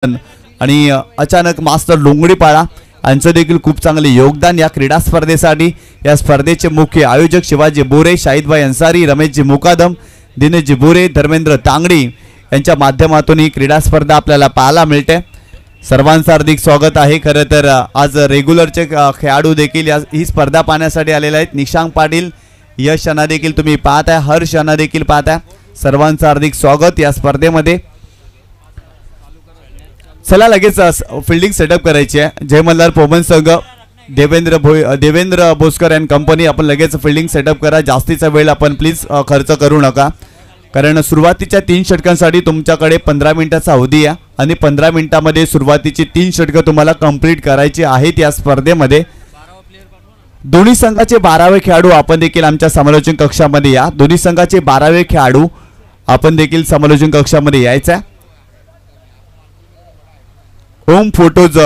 आणि अचानक मास्टर डोंगरीपाडा यांचं देखील खूप चांगले योगदान या क्रीडा स्पर्धेसाठी। या स्पर्धेचे मुख्य आयोजक शिवाजी बोरे, शाहिदभाई अन्सारी, रमेशजी मुकादम, दिनेशजी बोरे, धर्मेंद्र तांगडी यांच्या माध्यमातून ही क्रीडा स्पर्धा आपल्याला पाहायला मिळते। सर्वांचं हार्दिक स्वागत आहे। खरं तर आज रेग्युलरचे खेळाडू देखील ही स्पर्धा पाहण्यासाठी आलेले आहेत। निशांक पाटील, यश यांना देखील तुम्ही पाहताय, हर्ष यांना देखील पाहताय। सर्वांचं हार्दिक स्वागत या स्पर्धेमध्ये। चला लगेच फील्डिंग सेटअप करायची आहे। जय मल्हार पोमन संघ, देवेंद्र भोसकर अँड कंपनी, आपण लगेच फील्डिंग सेटअप करा। जास्तीचा वेळ आपण प्लीज खर्च करू नका, कारण सुरुवातीच्या 3 षटकांसाठी तुमच्याकडे 15 मिनिटाचा अवधी आहे आणि 15 मिनिटांमध्ये सुरुवातीची 3 षटकं तुम्हाला कंप्लीट करायची आहेत। या स्पर्धेमध्ये दोन्ही संघाचे 12वे खेळाडू आपण देखील आमच्या समालोचन कक्षामध्ये या। दोन्ही संघाचे 12वे खेळाडू आपण देखील समालोचन कक्षामध्ये यायचं आहे। होम फोटोज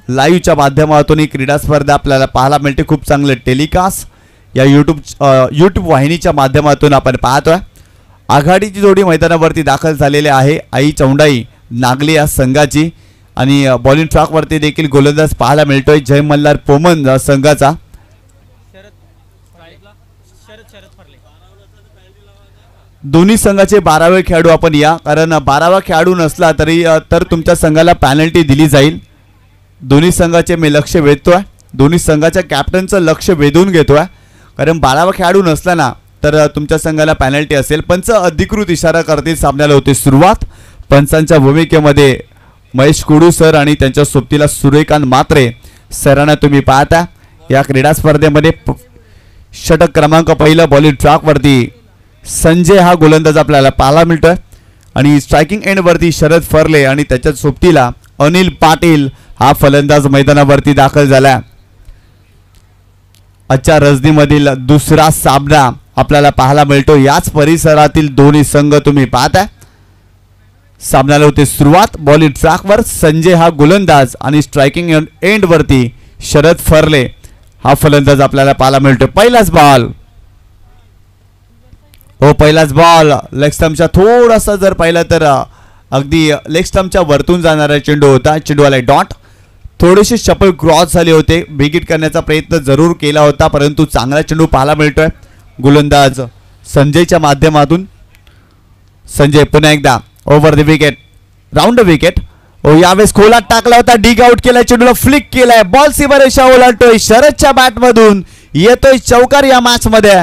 लाईव्हच्या माध्यमातून ही क्रीडा स्पर्धा आपल्याला पाहायला मिळते। खूप चांगले टेलिकास्ट या यूट्यूब वाहिनीच्या माध्यमातून आपण पाहतोय। आघाडीची जोडी मैदानावरती दाखल झालेली आहे। आई चौंडाई नागले या संघाची आणि बॉलिंग ट्रॅकवरती देखील गोलंदाज पाहायला मिळतोय जय मल्हार पोमन संघाचा। दोन्ही संघाचे 12वे खेळाडू आपण या, कारण 12वा खेळाडू नसला तरी तर तुमच्या संघाला पेनल्टी दिली जाईल। दोन्ही संघाचे मी लक्ष वेधतोय, दोन्ही संघाच्या कॅप्टनचं लक्ष वेधून घेतोय, कारण 12वा खेळाडू नसला ना तर तुमच्या संघाला पेनल्टी असेल। पंच अधिकृत इशारा करतील। सामन्याला होते सुरुवात। पंचांच्या भूमिकेमध्ये महेश कुडू सर आणि त्यांच्या सोबतीला सूर्यकांत मात्रे सरांना तुम्ही पाहता। या क्रीडा स्पर्धेमध्ये षटक क्रमांक पहिला बॉलिंग ट्रॅकवरती संजय हा गोलंदाज आपल्याला पाहायला मिळतोय आणि स्ट्रायकिंग एंड वरती शरद फरले आणि त्याच्या सोबतीला अनिल पाटील हा फलंदाज मैदानावरती दाखल झाला। आजच्या रजनीमधील दुसरा सामना आपल्याला पाहायला मिळतो। याच परिसरातील दोन्ही संघ तुम्ही पाहता। सामन्याला होते सुरुवात। बॉलिंग ट्रॅकवर संजय हा गोलंदाज आणि स्ट्रायकिंग एंड वरती शरद फरले हा फलंदाज आपल्याला पाहायला मिळतो। पहिलाच बॉल, हो पहिलाच बॉल लेग स्टंपच्या थोडासा जर पाहिलं तर अगदी लेग स्टंपच्या वरतून जाणारा चेंडू होता। चेंडूवाला डॉट थोडेसे चपल क्रॉस झाले होते। बिगिट करण्याचा प्रयत्न जरूर केला होता, परंतु चांगला चेंडू पाहायला मिळतोय गोलंदाज संजयच्या माध्यमातून। संजय पुन्हा एकदा over the wicket, round the wicket. ओ यावेळेस खोलात टाकला होता, डिग आउट केला, चेंडूला फ्लिक केलाय, बॉल सीमारेषा ओलांडतोय, शरदच्या बॅट मधून येतोय चौकार या मॅच मध्ये।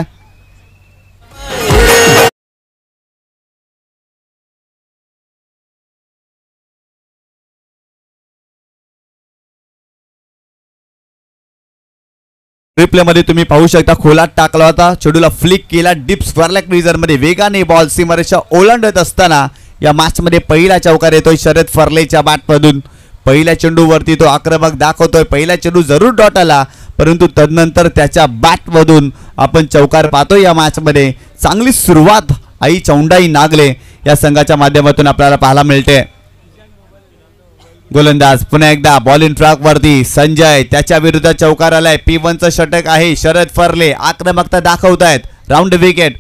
रिप्ले मध्ये तुम्ही पाहू शकता, खोलात टाकला होता, चेंडूला फ्लिक केला, डीप स्क्वेअर रिजन मध्ये वेगाने बॉल सीमारेषा ओलांडत असताना या मॅच मध्ये पहिला चौकार येतोय शरद फरलेच्या बॅट मधून। पहिल्या चेंडूवरती तो आक्रमक दाखवतोय। पहिला चेंडू जरूर डॉट आला, परंतु तदनंतर त्याच्या बॅट मधून आपण चौकार पाहतोय या मॅच मध्ये। चांगली सुरुवात आई चौंडाई नागले या संघाच्या माध्यमातून आपल्याला पाहायला मिळते। गोलंदाज पुन्हा एकदा बॉलिंग ट्रॅक वरती संजय, त्याच्या विरुद्ध चौकार आलाय। P1चं षटक आहे। शरद फरले आक्रमकता दाखवतायत, राऊंड विकेट।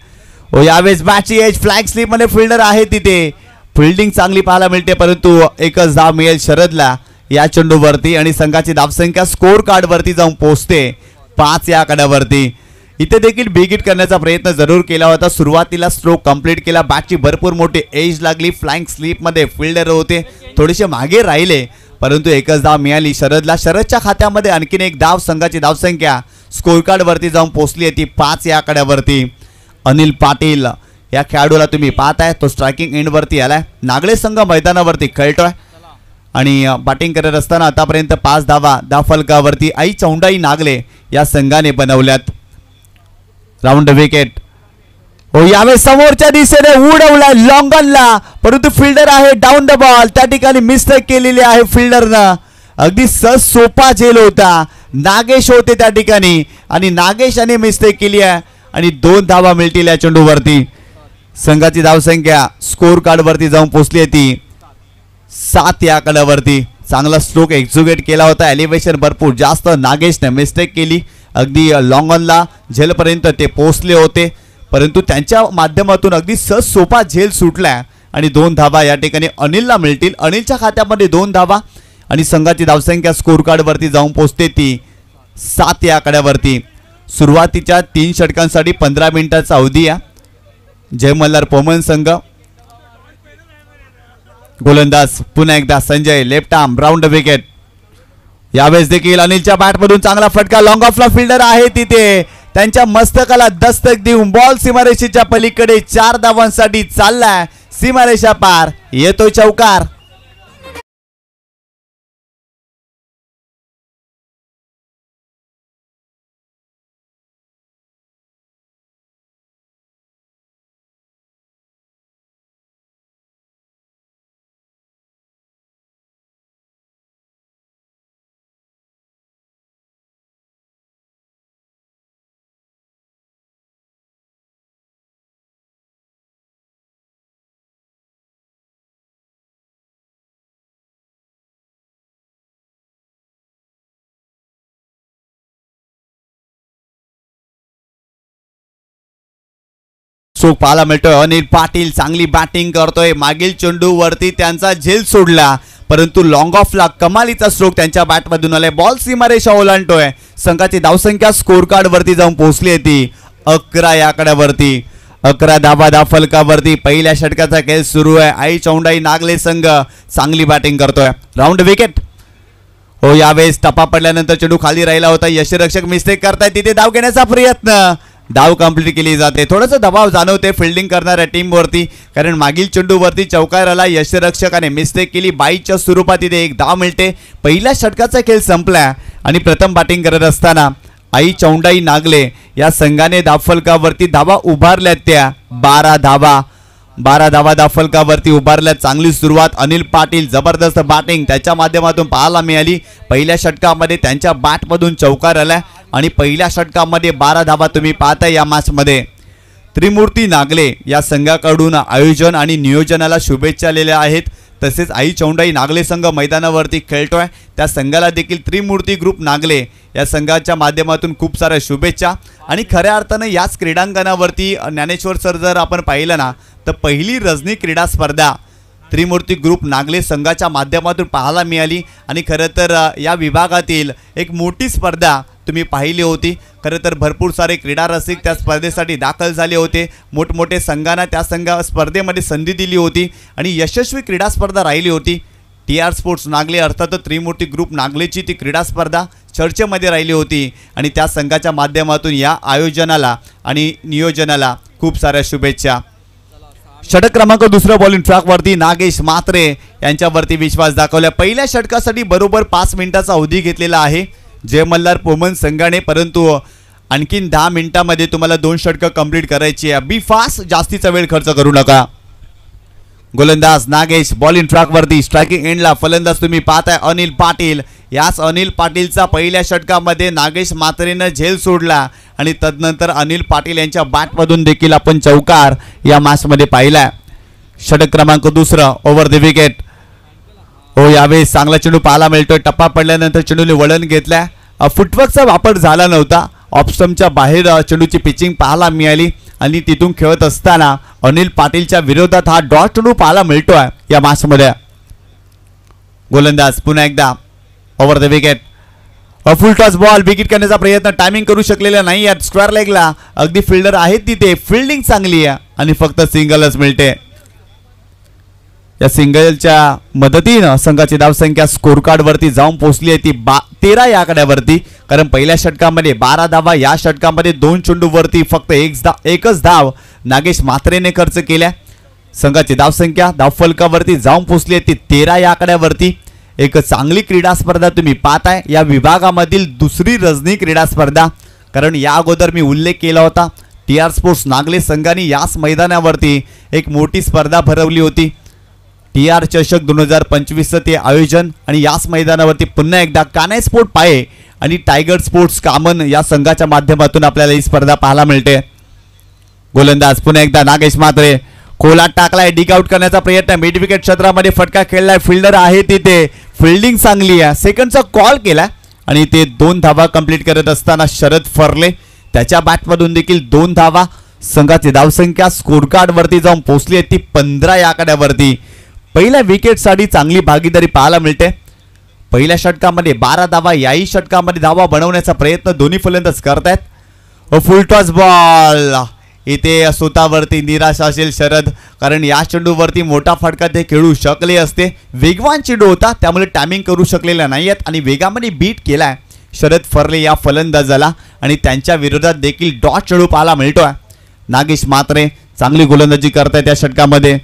ओ यावेळेस बॅटची एज फ्लॅग स्लिप मध्ये फिल्डर आहे, तिथे फिल्डिंग चांगली पाहायला मिळते, परंतु एकच धाव मिळेल शरदला या चेंडूवरती आणि संघाची धावसंख्या स्कोर कार्ड वरती जाऊन पोहोचते 5 या आकड्यावरती। इथे देखील बिगिट करण्याचा प्रयत्न जरूर केला होता, सुरुवातीला स्ट्रोक कंप्लीट केला, बॅटची भरपूर मोठी एज लागली, फ्लाइंग स्लिप मध्ये फिल्डर होते, थोडेसे मागे राहिले, परंतु एकच धाव मिळाली शरदला। शरदच्या खात्यामध्ये आणखीन एक धाव, संघाची धावसंख्या स्कोर कार्ड वरती जाऊन पोहोचली आहे ती 5 या आकड्यावरती। अनिल पाटील या खेळाडूला तुम्ही पाहताय, तो स्ट्रायकिंग एंड वरती आलाय। नागले संघ मैदानावरती खेळतोय आणि बॅटिंग करत असताना आतापर्यंत 5 धावा धावफलकावरती आई चौंडाई नागले या संघाने बनवल्यात। Round wicket. हो यावेळेस समोरच्या दिशेने उडवला लॉंगनला, परंतु फिल्डर आहे डाऊन द बॉल, त्या ठिकाणी मिस्टेक केलेली आहे फिल्डरनं। अगदी सहज सोपा झेल होता, नागेश होते त्या ठिकाणी आणि नागेशाने मिस्टेक केली आहे आणि 2 धावा मिळतील या चेंडूवरती। संघाची धावसंख्या स्कोर कार्ड वरती जाऊन पोहोचली ती 7 या आकड्यावरती। चांगला स्ट्रोक एक्झिक्यूट केला होता, एलिव्हेशन भरपूर जास्त नागेशने मिस्टेक केली, अगदी लॉंग ऑनला झेलपर्यंत ते पोहोचले होते, परंतु त्यांच्या माध्यमातून अगदी सहज सोपा झेल सुटला आणि 2 धावा या ठिकाणी अनिलला मिळतील. अनिलच्या खात्यामध्ये 2 धावा आणि संघाची धावसंख्या स्कोर कार्ड वरती जाऊन पोहोचते ती 7 या आकड्यावरती. सुरुवातीच्या 3 षटकांसाठी 15 मिनिटाचा अवधी आहे. जय मल्हार पोमन संघ. गोलंदाज पुन्हा एकदा Sanjay, left arm round wicket. यावेळेस देखील अनिलच्या बॅटमधून चांगला फटका. लॉंग ऑफला फिल्डर आहे तिथे, त्यांच्या मस्तकाला दस्तक देऊन बॉल सीमारेषेच्या पलीकडे 4 धावांसाठी चाललाय. सीमारेषा पार, येतोय चौकार. स्ट्रोक पाहायला मिळतोय. अनिल पाटील चांगली बॅटिंग करतोय. मागील चेंडू वरती त्यांचा झेल सोडला, परंतु लॉंग ऑफला कमालीचा स्ट्रोक त्यांच्या बॅटमधून आलाय. बॉल सीमारेषा ओलांडतोय. संघाची धावसंख्या स्कोर कार्ड वरती जाऊन पोहोचली आहे ती 11 या आकड्यावरती. 11 धावा धाफलकावरती. पहिल्या षटकाचा खेळ सुरू आहे. आई चौंडाई नागले संघ चांगली बॅटिंग करतोय. Round wicket. हो, यावेळेस टप्पा पडल्यानंतर चेंडू खाली राहिला होता. यष्टिरक्षक मिस्टेक करताय, तिथे धाव घेण्याचा प्रयत्न. धाव कंप्लीट केली जाते. थोडंसं दबाव जाणवते फिल्डिंग करणाऱ्या टीमवरती, कारण मागील चेंडूवरती चौकाराला यष्टिरक्षकाने मिस्टेक केली. बाईच्या स्वरूपात तिथे 1 धाव मिळते. पहिल्या षटकाचा खेळ संपला आणि प्रथम बॅटिंग करत असताना आई चौंडाई नागले या संघाने धावफलकावरती धावा उभारल्यात त्या 12 धावा. 12 धावा धावफलकावरती उभारल्यात. चांगली सुरुवात. अनिल पाटील जबरदस्त बॅटिंग त्याच्या माध्यमातून पाहायला मिळाली. पहिल्या षटकामध्ये त्यांच्या बॅटमधून चौकार आला आणि पहिल्या षटकामध्ये 12 धावा तुम्ही पाहताय या मॅचमध्ये. त्रिमूर्ती नागले या संघाकडून आयोजन आणि नियोजनाला शुभेच्छा आलेल्या आहेत. तसेच आई चौंडाई नागले संघ मैदानावरती खेळतोय, त्या संघाला देखील त्रिमूर्ती ग्रुप नागले या संघाच्या माध्यमातून खूप साऱ्या शुभेच्छा. आणि खऱ्या अर्थानं याच क्रीडांगणावरती ज्ञानेश्वर सर जर आपण पाहिलं ना, तर पहिली रजनी क्रीडा स्पर्धा त्रिमूर्ती ग्रुप नागले संघाच्या माध्यमातून पाहायला मिळाली. आणि खरं तर या विभागातील एक मोठी स्पर्धा तुम्ही पाहिली होती. खरं तर भरपूर सारे क्रीडा रसिक त्या स्पर्धेसाठी दाखल झाले होते. मोठमोठे संघांना त्या स्पर्धेमध्ये संधी दिली होती आणि यशस्वी क्रीडा स्पर्धा राहिली होती. TR स्पोर्ट्स नागले अर्थातच त्रिमूर्ती ग्रुप नागलेची ती क्रीडा स्पर्धा चर्चेमध्ये राहिली होती आणि त्या संघाच्या माध्यमातून या आयोजनाला आणि नियोजनाला खूप साऱ्या शुभेच्छा. षटक क्रमांक 2 बॉलिंग ट्रॅकवरती नागेश म्हात्रे यांच्यावरती विश्वास दाखवला. पहिल्या षटकासाठी बरोबर 5 मिनिटाचा अवधी घेतलेला आहे जय मल्हार पोमन संघाने, परंतु आणखीन 10 मिनिटांमध्ये तुम्हाला 2 षटकं कंप्लीट करायची आहे. बी फास्ट, जास्तीचा वेळ खर्च करू नका. गोलंदाज नागेश बॉलिंग ट्रॅकवरती. स्ट्रायकिंग एंडला फलंदाज तुम्ही पाहताय अनिल पाटील. याच अनिल पाटीलचा पहिल्या षटकामध्ये नागेश म्हात्रेनं झेल सोडला आणि तदनंतर अनिल पाटील यांच्या बॅटमधून देखील आपण चौकार या मॅचमध्ये पाहिला. षटक क्रमांक 2 ओव्हर द विकेट. हो, यावेळेस चांगला चेंडू पाहायला मिळतोय. टप्पा पडल्यानंतर चेंडूने वळण घेतल्या. फुटवर्कचा वापर झाला नव्हता. ऑफस्टम्पच्या बाहेर चेंडूची पिचिंग पाहायला मिळाली आणि तिथून खेळत असताना अनिल पाटीलच्या विरोधात हा डॉट चेंडू पाहायला मिळतोय या मॅचमध्ये. गोलंदाज पुन्हा एकदा over the wicket. Full toss ball. Wicket करण्याचा प्रयत्न टायमिंग करू शकलेला नाही. या स्क्वेअर लेगला अगदी फिल्डर आहेत तिथे. फिल्डिंग चांगली आहे आणि फक्त सिंगलच मिळते. या सिंगलच्या मदतीनं संघाची धावसंख्या स्कोर कार्ड वरती जाऊन पोहोचली आहे ती 13 या आकड्यावरती. कारण पहिल्या षटकामध्ये 12 धावा, या षटकामध्ये 2 चेंडूवरती फक्त एकच धाव नागेश म्हात्रेने खर्च केल्या. संघाची धावसंख्या धावफलकावरती जाऊन पोहोचली आहे ती 13 या आकड्यावरती. एक चांगली क्रीडा स्पर्धा तुम्ही पाहताय. या विभागामधील दुसरी रजनी क्रीडा स्पर्धा, कारण या अगोदर मी उल्लेख केला होता TR स्पोर्ट्स नागले संघाने याच मैदानावरती एक मोठी स्पर्धा भरवली होती. TR चषक 2025चं ते आयोजन आणि याच मैदानावरती पुन्हा एकदा कान्हाई स्पोर्ट पाये आणि टायगर स्पोर्ट्स कामन या संघाच्या माध्यमातून आपल्याला ही स्पर्धा पाहायला मिळते. गोलंदाज पुन्हा एकदा नागेश म्हात्रे. खोलात टाकलाय. डिक आउट करण्याचा प्रयत्न. मिड विकेट क्षेत्रामध्ये फटका खेळलाय. फिल्डर आहे तिथे. फिल्डिंग चांगली आहे. सेकंडचा कॉल केला आणि ते 2 धावा कंप्लीट करत असताना शरद फरले त्याच्या बॅटमधून देखील 2 धावा. संघाची धावसंख्या स्कोर कार्ड वरती जाऊन पोहोचली आहे ती 15 या आकड्यावरती. पहिल्या विकेटसाठी चांगली भागीदारी पाहायला मिळते. पहिल्या षटकामध्ये 12 धावा, याही षटकामध्ये धावा बनवण्याचा प्रयत्न दोन्ही फलंदाज करतायत. फुल टॉस बॉल इथे स्वतःवरती निराशा असेल शरद, कारण या चेंडूवरती मोठा फटका ते खेळू शकले असते. वेगवान चेंडू होता त्यामुळे टायमिंग करू शकलेला नाही आहेत आणि वेगामध्ये बीट केलाय शरद फर्ले या फलंदाजाला आणि त्यांच्या विरोधात देखील डॉट चेंडू पाहायला मिळतोय. नागेश मात्रे चांगली गोलंदाजी करतायत त्या षटकामध्ये.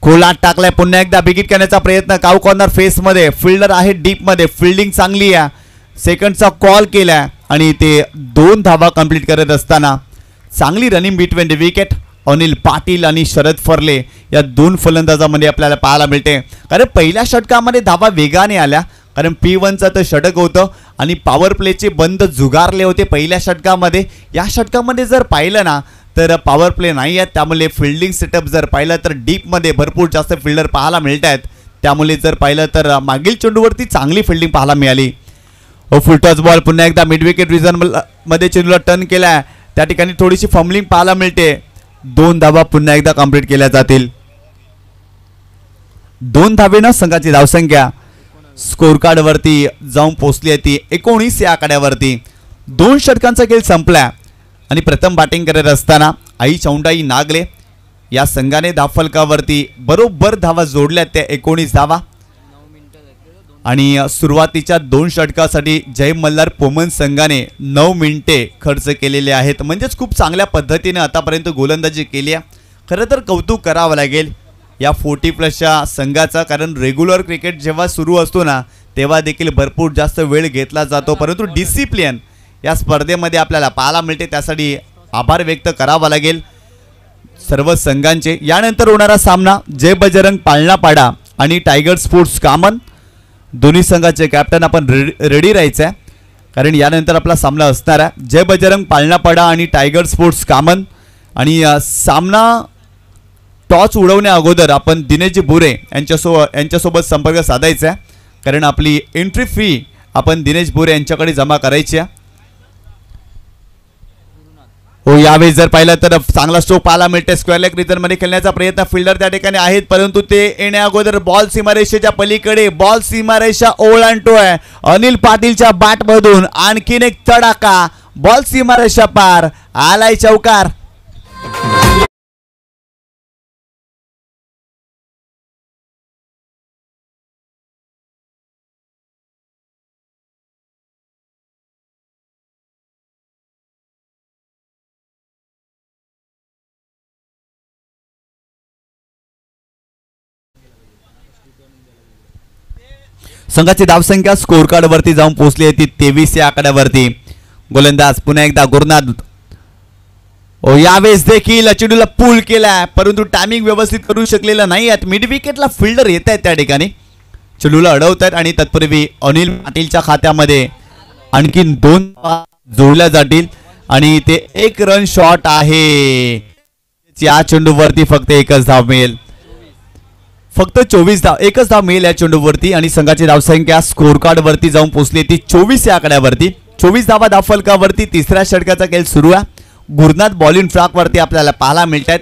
खोलात टाकलाय, पुन्हा एकदा बिगिट करण्याचा प्रयत्न. काऊ कॉर्नर फेस मध्ये, फिल्डर आहे डीप मध्ये, फिल्डिंग चांगली आहे. सेकंडचा कॉल केलाय आणि ते 2 धावा कंप्लीट करत असताना चांगली running between the wicket Anil Patil आणि शरद फर्ले या 2 फलंदाजामध्ये आपल्याला पाहायला मिळते. कारण पहिल्या षटकामध्ये धावा वेगाने आल्या, कारण P1चं तर षटक होतं आणि पॉवर प्लेचे बंद जुगारले होते पहिल्या षटकामध्ये. या षटकामध्ये जर पाहिलं ना तर पॉवर प्ले नाही आहेत, त्यामुळे फिल्डिंग सेटअप जर पाहिलं तर डीपमध्ये भरपूर जास्त फिल्डर पाहायला मिळत आहेत. त्यामुळे जर पाहिलं तर मागील चेंडूवरती चांगली फिल्डिंग पाहायला मिळाली. फुल टच बॉल पुन्हा एकदा मिड विकेट रिजन मध्ये चेंडूला टर्न केलाय, त्या ठिकाणी थोडीशी फंबलिंग पाहायला मिळते. 2 धावा पुन्हा एकदा कंप्लीट केल्या जातील. 2 धावेनं संघाची धावसंख्या स्कोर कार्ड वरती जाऊन पोहोचली आहे ती 19 या आकड्यावरती. 2 षटकांचा खेळ संपला आणि प्रथम बॅटिंग करत असताना आई चौंडाई नागले या संघाने धावफलकावरती बरोबर धावा जोडल्या, त्या 19 धावा. आणि सुरुवातीच्या 2 षटकासाठी जय मल्हार पोमन संघाने 9 मिनिटे खर्च केलेले आहेत. म्हणजेच खूप चांगल्या पद्धतीने आतापर्यंत गोलंदाजी केली आहे. खरं तर कौतुक करावं लागेल या 40+ संघाचा, कारण रेग्युलर क्रिकेट जेव्हा सुरू असतो ना तेव्हा देखील भरपूर जास्त वेळ घेतला जातो, परंतु डिसिप्लिन या स्पर्धेमध्ये आपल्याला पाहायला मिळते. त्यासाठी आभार व्यक्त करावा लागेल सर्व संघांचे. यानंतर होणारा सामना जय बजरंग पाळणापाडा आणि टायगर स्पोर्ट्स कामन. दोन्ही संघाचे कॅप्टन आपण रेडी राहायचं आहे, कारण यानंतर आपला सामना असणार आहे जय बजरंग पाळणापाडा आणि टायगर स्पोर्ट्स कामन. आणि सामना टॉस उडवण्या अगोदर आपण दिनेशजी बुरे यांच्यासोबत संपर्क साधायचा आहे, कारण आपली एंट्री फी आपण दिनेश बुरे यांच्याकडे जमा करायची आहे. हो, यावेळी जर पाहिलं तर चांगला स्ट्रोक पाहायला मिळते. स्क्वेअर लेग रिजन मध्ये खेळण्याचा प्रयत्न फिल्डर त्या ठिकाणी आहेत, परंतु ते येण्या अगोदर बॉल सीमारेषेच्या पलीकडे बॉल सीमारेषा ओलांडतोय अनिल पाटीलच्या बॅट मधून. आणखीन एक तडाका, बॉल सीमारेषा पार, आलाय चौकार. संघाची धावसंख्या स्कोर कार्ड वरती जाऊन पोहोचली आहे ती 23 या आकड्यावरती. गोलंदाज पुन्हा एकदा गुरुनाथ. यावेळेस देखील चेंडूला पूल केलाय, परंतु टायमिंग व्यवस्थित करू शकलेला नाही आहेत. मिड विकेटला फिल्डर येत आहेत त्या ठिकाणी, चेंडूला अडवत आहेत आणि तत्पूर्वी अनिल पाटीलच्या खात्यामध्ये आणखीन 2 जोडल्या जातील आणि ते 1 रन शॉट आहे. या चेंडूवरती फक्त 1च धाव मिळेल, फक्त 24 धाव, 1च धाव मिळेल या चेंडूवरती आणि संघाची धावसंख्या स्कोर कार्ड वरती जाऊन पोहोचली ती 24 या आकड्यावरती. 24 धावा धावफलकावरती तिसऱ्या षटकाचा खेळ सुरू आहे. गुरुनाथ बॉलिंग ट्रॅक वरती आपल्याला पाहायला मिळतात.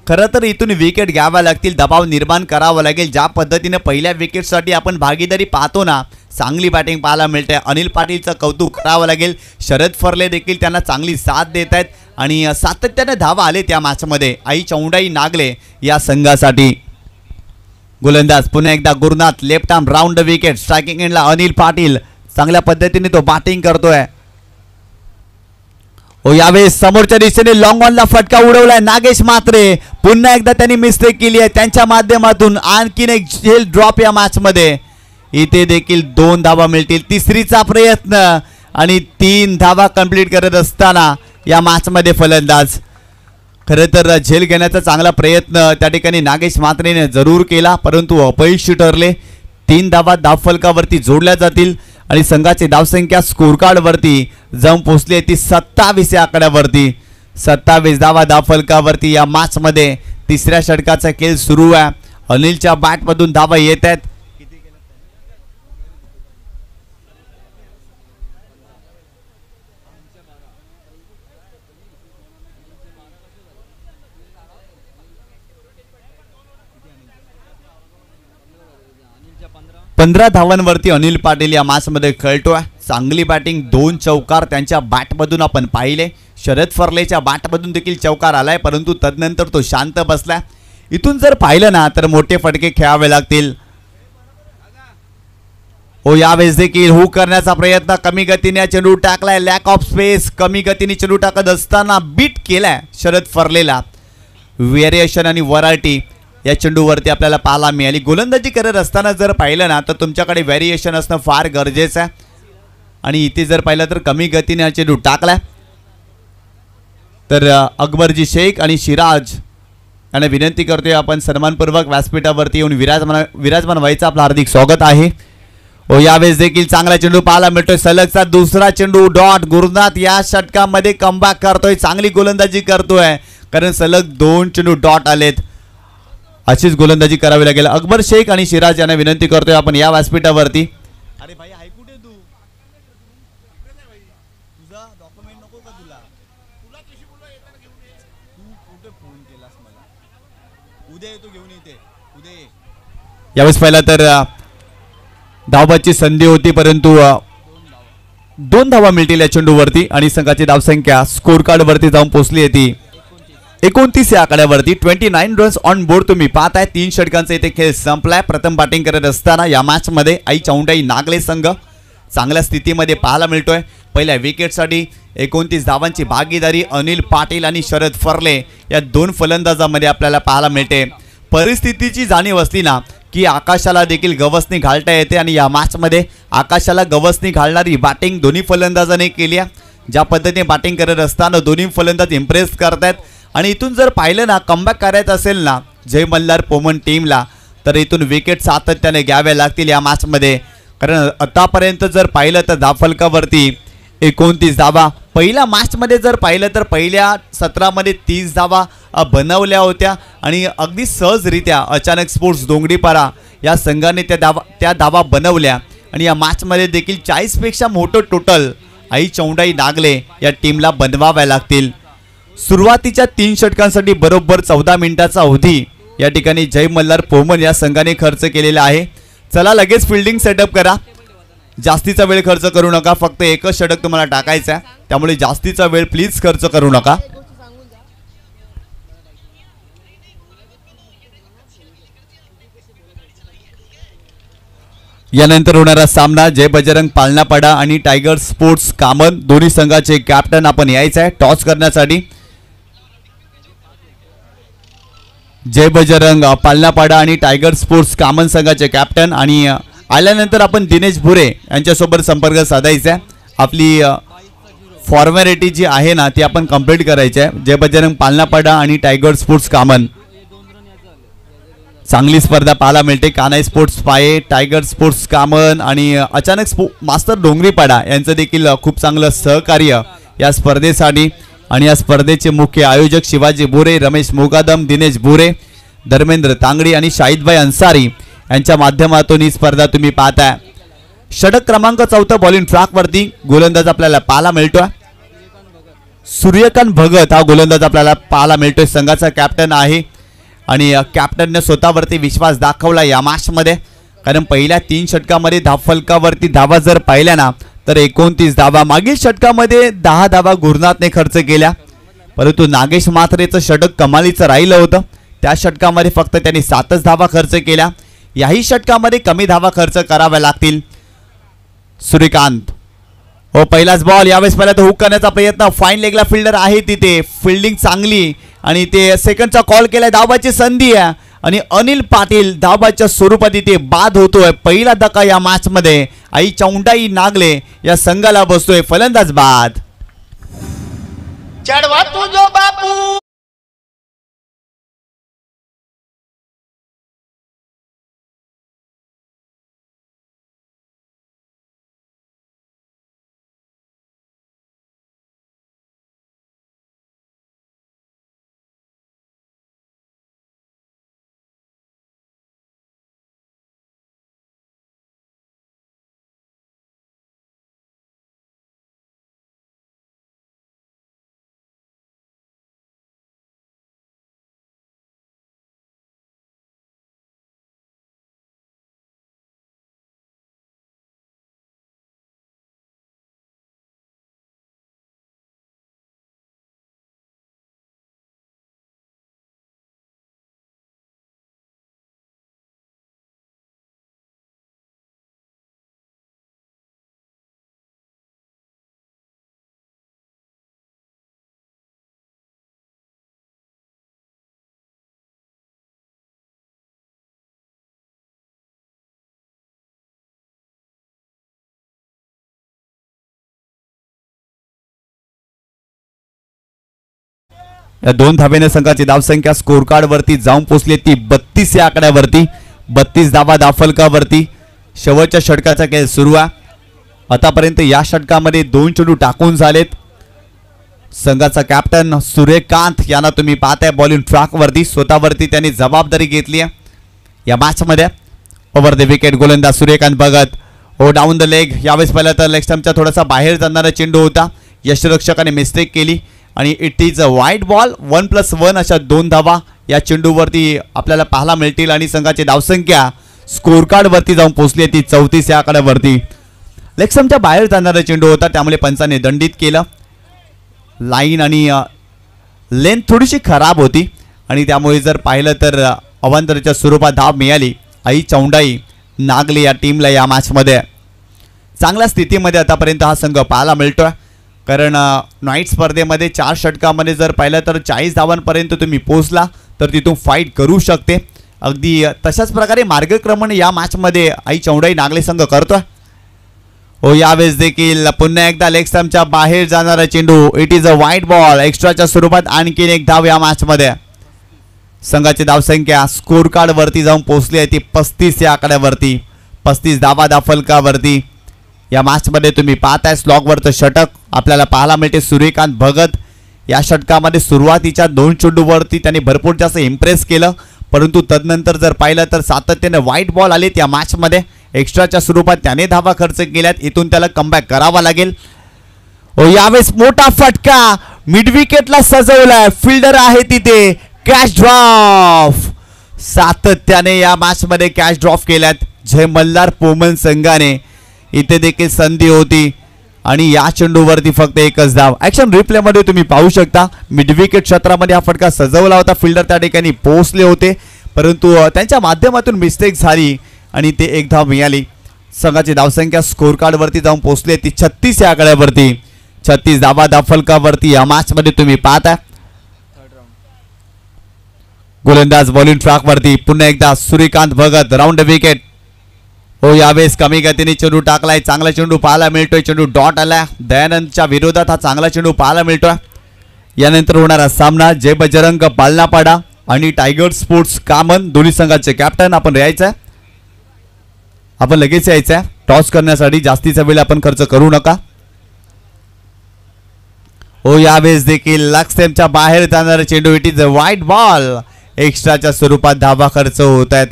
खरं तर इथून विकेट घ्याव्या लागतील, दबाव निर्माण करावा लागेल. ज्या पद्धतीने पहिल्या विकेटसाठी आपण भागीदारी पाहतो ना, चांगली बॅटिंग पाहायला मिळते. अनिल पाटीलचं कौतुक करावं लागेल. शरद फर्ले देखील त्यांना चांगली साथ देत आहेत आणि सातत्याने धावा आले त्या मॅचमध्ये आई चौंडाई नागले या संघासाठी. गोलंदाज पुन्हा एकदा Gurunath, left arm round wicket. Striking एंडला अनिल पाटील, चांगल्या पद्धतीने तो बॅटिंग करतोय. यावेळेस समोरच्या दिशेने लॉंग ऑनला फटका उडवलाय नागेश मात्रे. पुन्हा एकदा त्यांनी मिस्टेक केली आहे, त्यांच्या माध्यमातून आणखीन एक झेल ड्रॉप या मॅच मध्ये. इथे देखील 2 धावा मिळतील. तिसरीचा प्रयत्न आणि 3 धावा कंप्लीट करत असताना या मॅच मध्ये फलंदाज. खरं तर झेल घेण्याचा चांगला प्रयत्न त्या ठिकाणी नागेश मात्रेने जरूर केला, परंतु अपयशी ठरले. 3 धावा धावफलकावरती जोडल्या जातील आणि संघाची धावसंख्या स्कोर कार्ड वरती जाऊन पोहोचली आहे ती 27 या आकड्यावरती. 27 धावा धावफलकावरती या मॅच मध्ये तिसऱ्या षटकाचा खेळ सुरू आहे. अनिलच्या बॅट मधून धावा येत आहेत. 15 धावांवरती अनिल पाटील या मॅचमध्ये खेळतोय. चांगली बॅटिंग, 2 चौकार त्यांच्या बॅटमधून आपण पाहिले. शरद फर्लेच्या बॅटमधून देखील चौकार आलाय, परंतु तदनंतर तो शांत बसला. इथून जर पाहिलं ना तर मोठे फटके खेळावे लागतील. यावेळेस देखील हुक करण्याचा प्रयत्न, कमी गतीने चेंडू टाकलाय. लॅक ऑफ स्पेस, कमी गतीने चेंडू टाकत असताना बीट केलाय शरद फर्लेला. व्हेरिएशन आणि व्हरायटी या चेंडूवरती आपल्याला पाहायला मिळाली. गोलंदाजी करत असताना जर पाहिलं ना तर तुमच्याकडे व्हेरिएशन असणं फार गरजेचं आहे. आणि इथे जर पाहिलं तर कमी गतीने हा चेंडू टाकलाय. तर अकबरजी शेख आणि सिराज यांना विनंती करतोय आपण सन्मानपूर्वक व्यासपीठावरती येऊन विराजमान व्हायचं. आपलं हार्दिक स्वागत आहे. यावेळेस देखील चांगला चेंडू पाहायला मिळतोय. सलगचा दुसरा चेंडू डॉट. गुरुनाथ या षटकामध्ये कमबॅक करतोय, चांगली गोलंदाजी करतोय, कारण सलग 2 चेंडू डॉट आलेत. अशीच गोलंदाजी करावी लागेल. अकबर शेख आणि सिराज यांना विनंती करतोय आपण या व्यासपीठावरती. अरे भाई हाय कुठे तू? तुझा डॉक्युमेंट नको का तुला? तुला कशी बोलवा येताना घेऊन ये. तू कुठे फोन केलास मला? उद्या येतो घेऊन येते. उद्या ये. यावेळेस पहिला तर धावबाची संधी होती, परंतु 2 धावा मिळतील या चेंडूवरती आणि संघाची धावसंख्या स्कोर कार्ड वरती जाऊन पोहोचली आहे 29 या आकड्यावरती. 29 रन्स ऑन बोर्ड तुम्ही पाहताय. 3 षटकांचा इथे खेळ संपलाय. प्रथम बॅटिंग करत असताना या मॅच मध्ये आई चौंडाई नागले संघ चांगल्या स्थितीमध्ये पाहायला मिळतोय. पहिल्या विकेटसाठी 29 धावांची भागीदारी अनिल पाटील आणि शरद फर्ले या 2 फलंदाजांमध्ये आपल्याला पाहायला मिळते. परिस्थितीची जाणीव असली ना की आकाशाला देखील गवसणी घालता येते आणि या मॅच मध्ये आकाशाला गवसणी घालणारी बॅटिंग दोन्ही फलंदाजांनी केली आहे. ज्या पद्धतीने बॅटिंग करत असताना दोन्ही फलंदाज इम्प्रेस करतायत. आणि इथून जर पाहिलं ना कमबॅक करायचं असेल ना जय मल्हार पोमन टीमला तर इथून विकेट सातत्याने घ्याव्या लागतील या मॅचमध्ये. कारण आतापर्यंत जर पाहिलं तर धावफलकावरती 29 धावा. पहिल्या मॅचमध्ये जर पाहिलं तर पहिल्या सत्रामध्ये 30 धावा बनवल्या होत्या आणि अगदी सहजरित्या अचानक स्पोर्ट्स दोंगडीपारा या संघाने त्या धावा बनवल्या. आणि या मॅचमध्ये देखील 40 पेक्षा मोठं टोटल आई चौंडाई नागले या टीमला बनवाव्या लागतील. सुरुवातीच्या 3 षटकांसाठी बरोबर 14 मिनिटाचा अवधी या ठिकाणी जय मल्हार पोमन या संघाने खर्च केलेला आहे. चला लगेच फिल्डिंग सेटअप करा. जास्तीचा वेळ खर्च करू नका. फक्त एकच षटक तुम्हाला टाकायचं आहे, त्यामुळे जास्तीचा वेळ प्लीज खर्च करू नका. यानंतर होणारा सामना जय बजरंग पालनापाडा आणि टायगर स्पोर्ट्स कामन दोन्ही संघाचे कॅप्टन आपण यायचं आहे टॉस करण्यासाठी. जय बजरंग पालनापाडा आणि टायगर स्पोर्ट्स कामन संघाचे कॅप्टन आणि आल्यानंतर आपण दिनेश भुरे यांच्यासोबत संपर्क साधायचा आहे. आपली फॉर्मॅलिटी जी आहे ना ती आपण कंप्लीट करायची आहे. जय बजरंग पालनापाडा आणि टायगर स्पोर्ट्स कामन चांगली स्पर्धा पाहायला मिळते. कानाई स्पोर्ट्स पाये, टायगर स्पोर्ट्स कामन आणि अचानक मास्टर डोंगरीपाडा यांचं देखील खूप चांगलं सहकार्य या स्पर्धेसाठी. आणि या स्पर्धेचे मुख्य आयोजक शिवाजी बोरे, रमेश मोगादम, दिनेश बोरे, धर्मेंद्र तांगडी आणि शाहिदभाई अन्सारी यांच्या माध्यमातून ही स्पर्धा तुम्ही पाहताय. षटक क्रमांक 4 बॉलिंग ट्रॅकवरती गोलंदाज आपल्याला पाहायला मिळतोय. सूर्यकांत भगत हा गोलंदाज आपल्याला पाहायला मिळतोय. संघाचा कॅप्टन आहे आणि कॅप्टनने स्वतःवरती विश्वास दाखवला या मॅचमध्ये. कारण पहिल्या 3 षटकामध्ये धावफलकावरती धावा जर पाहिल्या ना तर 29 धावा. मागील षटकामध्ये 10 धावा गुरुनाथने खर्च केल्या, परंतु नागेश मात्रेचं षटक कमालीचं राहिलं होतं. त्या षटकामध्ये फक्त त्यांनी 7च धावा खर्च केल्या. याही षटकामध्ये कमी धावा खर्च कराव्या लागतील. सूर्यकांत पहिलाच बॉल. यावेळेस पहिला तो हुक करण्याचा प्रयत्न. फाईन लेगला फिल्डर आहे तिथे. फिल्डिंग चांगली आणि ते सेकंडचा कॉल केलाय. धावाची संधी आहे आणि अनिल पाटील धावाच्या स्वरूपात इथे बाद होतोय. पहिला धक्का या मॅच मध्ये आई चौंडाई नागले या संघाला बसतोय. फलंदाज बाद. चढवा तुझो बापू. या 2 धावेने संघाची धावसंख्या स्कोर कार्ड वरती जाऊन पोहोचली ती 32 या आकड्यावरती. 32 धावा धावफलकावरती. शेवटच्या षटकाचा खेळ सुरू आहे. आतापर्यंत या षटकामध्ये 2 चेंडू टाकून झालेत. संघाचा कॅप्टन सूर्यकांत यांना तुम्ही पाहताय बॉलिंग ट्रॅक वरती. स्वतःवरती त्यांनी जबाबदारी घेतली आहे या मॅच मध्ये. ओव्हर द विकेट गोलंदाज सूर्यकांत भगत. ओ डाऊन द लेग. यावेळेस पहिला तर लेग स्टंपचा थोडासा बाहेर जाणारा चेंडू होता. यष्टिरक्षकाने मिस्टेक केली आणि इट इज अ वाईट बॉल. 1+1 अशा 2 धावा या चेंडूवरती आपल्याला पाहायला मिळतील आणि संघाची धावसंख्या स्कोर कार्ड वरती जाऊन पोहोचली ती 34 या आकड्यावरती. लेग स्टंपच्या बाहेर जाणारा चेंडू होता त्यामुळे पंचाने दंडित केलं. लाईन आणि लेंथ थोडीशी खराब होती आणि त्यामुळे जर पाहिलं तर अवांतराच्या स्वरूपात धाव मिळाली. आई चौंडाई नागले या टीमला या मॅचमध्ये. चांगल्या स्थितीमध्ये आतापर्यंत हा संघ पाहायला मिळतोय कारण नाईट स्पर्धेमध्ये 4 षटकामध्ये जर पाहिलं तर 40 धावांपर्यंत तुम्ही पोहोचला तर तिथून फाईट करू शकते. अगदी तशाच प्रकारे मार्गक्रमण या मॅचमध्ये आई चौंडाई नागले संघ करतोय. हो यावेळेस देखील पुन्हा एकदा लेग स्टंपच्या बाहेर जाणारा चेंडू. इट इज अ वाईट बॉल. एक्स्ट्राच्या स्वरूपात आणखीन एक धाव या मॅचमध्ये. संघाची धावसंख्या स्कोर कार्ड वरती जाऊन पोहोचली आहे ती 35 या आकड्यावरती. 35 धावा धावफलकावरती. या मॅचमध्ये तुम्ही पाहताय स्लॉगवरचं षटक आपल्याला पाहायला मिळते. सूर्यकांत भगत या षटकामध्ये सुरुवातीच्या 2 चेंडूवरती त्यांनी भरपूर जास्त इम्प्रेस केलं परंतु तदनंतर जर पाहिलं तर सातत्याने वाईट बॉल आले त्या मॅचमध्ये. एक्स्ट्राच्या स्वरूपात त्याने धावा खर्च केल्यात. इथून त्याला कमबॅक करावा लागेल. यावेळेस मोठा फटका मिड विकेटला सजवलाय. फिल्डर आहे तिथे. Catch drop. सातत्याने या मॅचमध्ये कॅच ड्रॉप केल्यात जय मल्हार पोमन संघाने. इथे देखील संधी होती आणि या चेंडूवरती फक्त एकच धाव. ॲक्शन रिप्लेमध्ये तुम्ही पाहू शकता मिड विकेट क्षेत्रामध्ये हा फटका सजवला होता. फिल्डर त्या ठिकाणी पोहोचले होते परंतु त्यांच्या माध्यमातून मिस्टेक झाली आणि ते एक धाव मिळाली. संघाची धावसंख्या स्कोर कार्ड वरती जाऊन पोहोचली ती 36 या आकड्यावरती. 36 धावा धावफलकावरती या मॅचमध्ये तुम्ही पाहता. गोलंदाज बॉलिंग ट्रॅक वरती पुन्हा एकदा सूर्यकांत भगत. Round wicket. हो यावेळेस कमी गतीने चेंडू टाकलाय. चांगला चेंडू पाहायला मिळतोय. चेंडू डॉट आलाय. दयानंदच्या विरोधात हा चांगला चेंडू पाहायला मिळतोय. यानंतर होणारा सामना जय बजरंग पालनापाडा आणि टायगर स्पोर्ट्स कामन दोन्ही संघाचे कॅप्टन. आपण यायचं आपण लगेच यायचं टॉस करण्यासाठी. जास्तीचा वेळ आपण खर्च करू नका. हो यावेळेस देखील लेग स्टंपच्या बाहेर जाणारा चेंडू. इट इज अ वाईट बॉल. एक्स्ट्राच्या स्वरूपात धावा खर्च होत आहेत.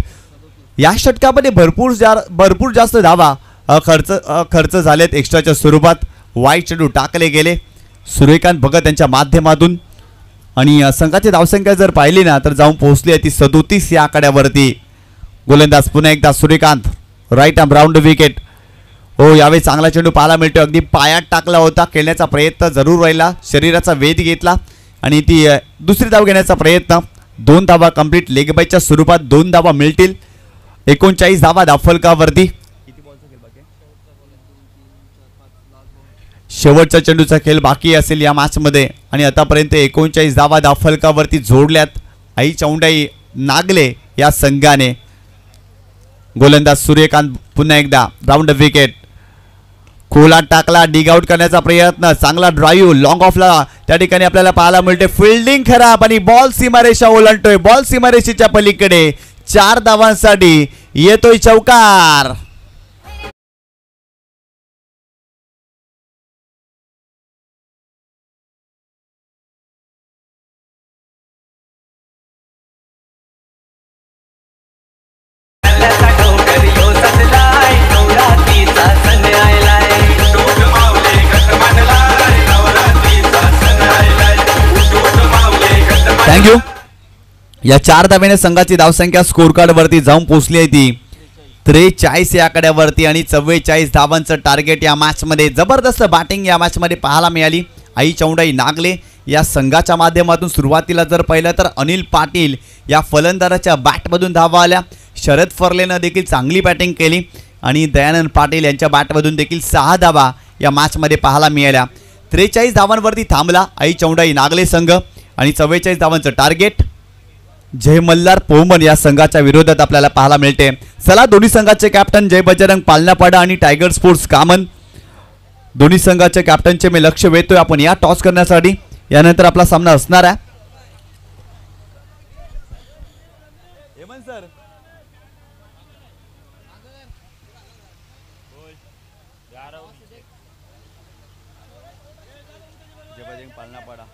या षटकामध्ये भरपूर जास्त धावा खर्च झालेत एक्स्ट्राच्या स्वरूपात. वाईट चेंडू टाकले गेले सूर्यकांत भगत यांच्या माध्यमातून आणि संघाची धावसंख्या जर पाहिली ना तर जाऊन पोहोचली आहे ती 37 या आकड्यावरती. गोलंदाज पुन्हा एकदा Suryakant. Right arm round wicket. हो यावेळी चांगला चेंडू पाहायला मिळतो. अगदी पायात टाकला होता. खेळण्याचा प्रयत्न जरूर राहिला. शरीराचा वेध घेतला आणि ती दुसरी धाव घेण्याचा प्रयत्न. 2 धावा कंप्लीट. लेग बायच्या स्वरूपात 2 धावा मिळतील. 39 धावा धावफलकावरती. शेवटचा चेंडूचा खेळ बाकी असेल या मॅचमध्ये आणि आतापर्यंत 39 धावा धावफलकावरती जोडल्यात आई चौंडाई नागले या संघाने. गोलंदाज सूर्यकांत पुन्हा एकदा. Round wicket. खोलात टाकला. डिग आउट करण्याचा प्रयत्न. चांगला ड्राईव्ह लॉंग ऑफला त्या ठिकाणी आपल्याला पाहायला मिळते. फिल्डिंग खराब आणि बॉल सीमारेषा ओलांडतोय. बॉल सीमारेषेच्या पलीकडे 4 धावांसाठी येतोय चौकार. थँक्यू. या 4 धावेने संघाची धावसंख्या स्कोर कार्ड वरती जाऊन पोहोचली आहे ती 43 या आकड्यावरती आणि 44 धावांचं टार्गेट या मॅचमध्ये. जबरदस्त बॅटिंग या मॅचमध्ये पाहायला मिळाली आई चौंडाई नागले या संघाच्या माध्यमातून. सुरुवातीला जर पाहिलं तर अनिल पाटील या फलंदाजाच्या बॅटमधून धावा आल्या. शरद फर्लेनं देखील चांगली बॅटिंग केली आणि दयानंद पाटील यांच्या बॅटमधून देखील 6 धावा या मॅचमध्ये पाहायला मिळाल्या. 43 धावांवरती थांबला आई चौंडाई नागले संघ आणि 44 धावांचं टार्गेट जय मल्हार पोमन या संघाच्या विरोधात आपल्याला पाहायला मिळते. चला दोन्ही संघाचे कॅप्टन जय बजरंग पालनापाडा आणि टायगर स्पोर्ट्स कामन दोन्ही संघाच्या कॅप्टनचे मी लक्ष वेधतोय आपण या टॉस करण्यासाठी. यानंतर आपला सामना असणार आहे बजरंग पालनापाडा.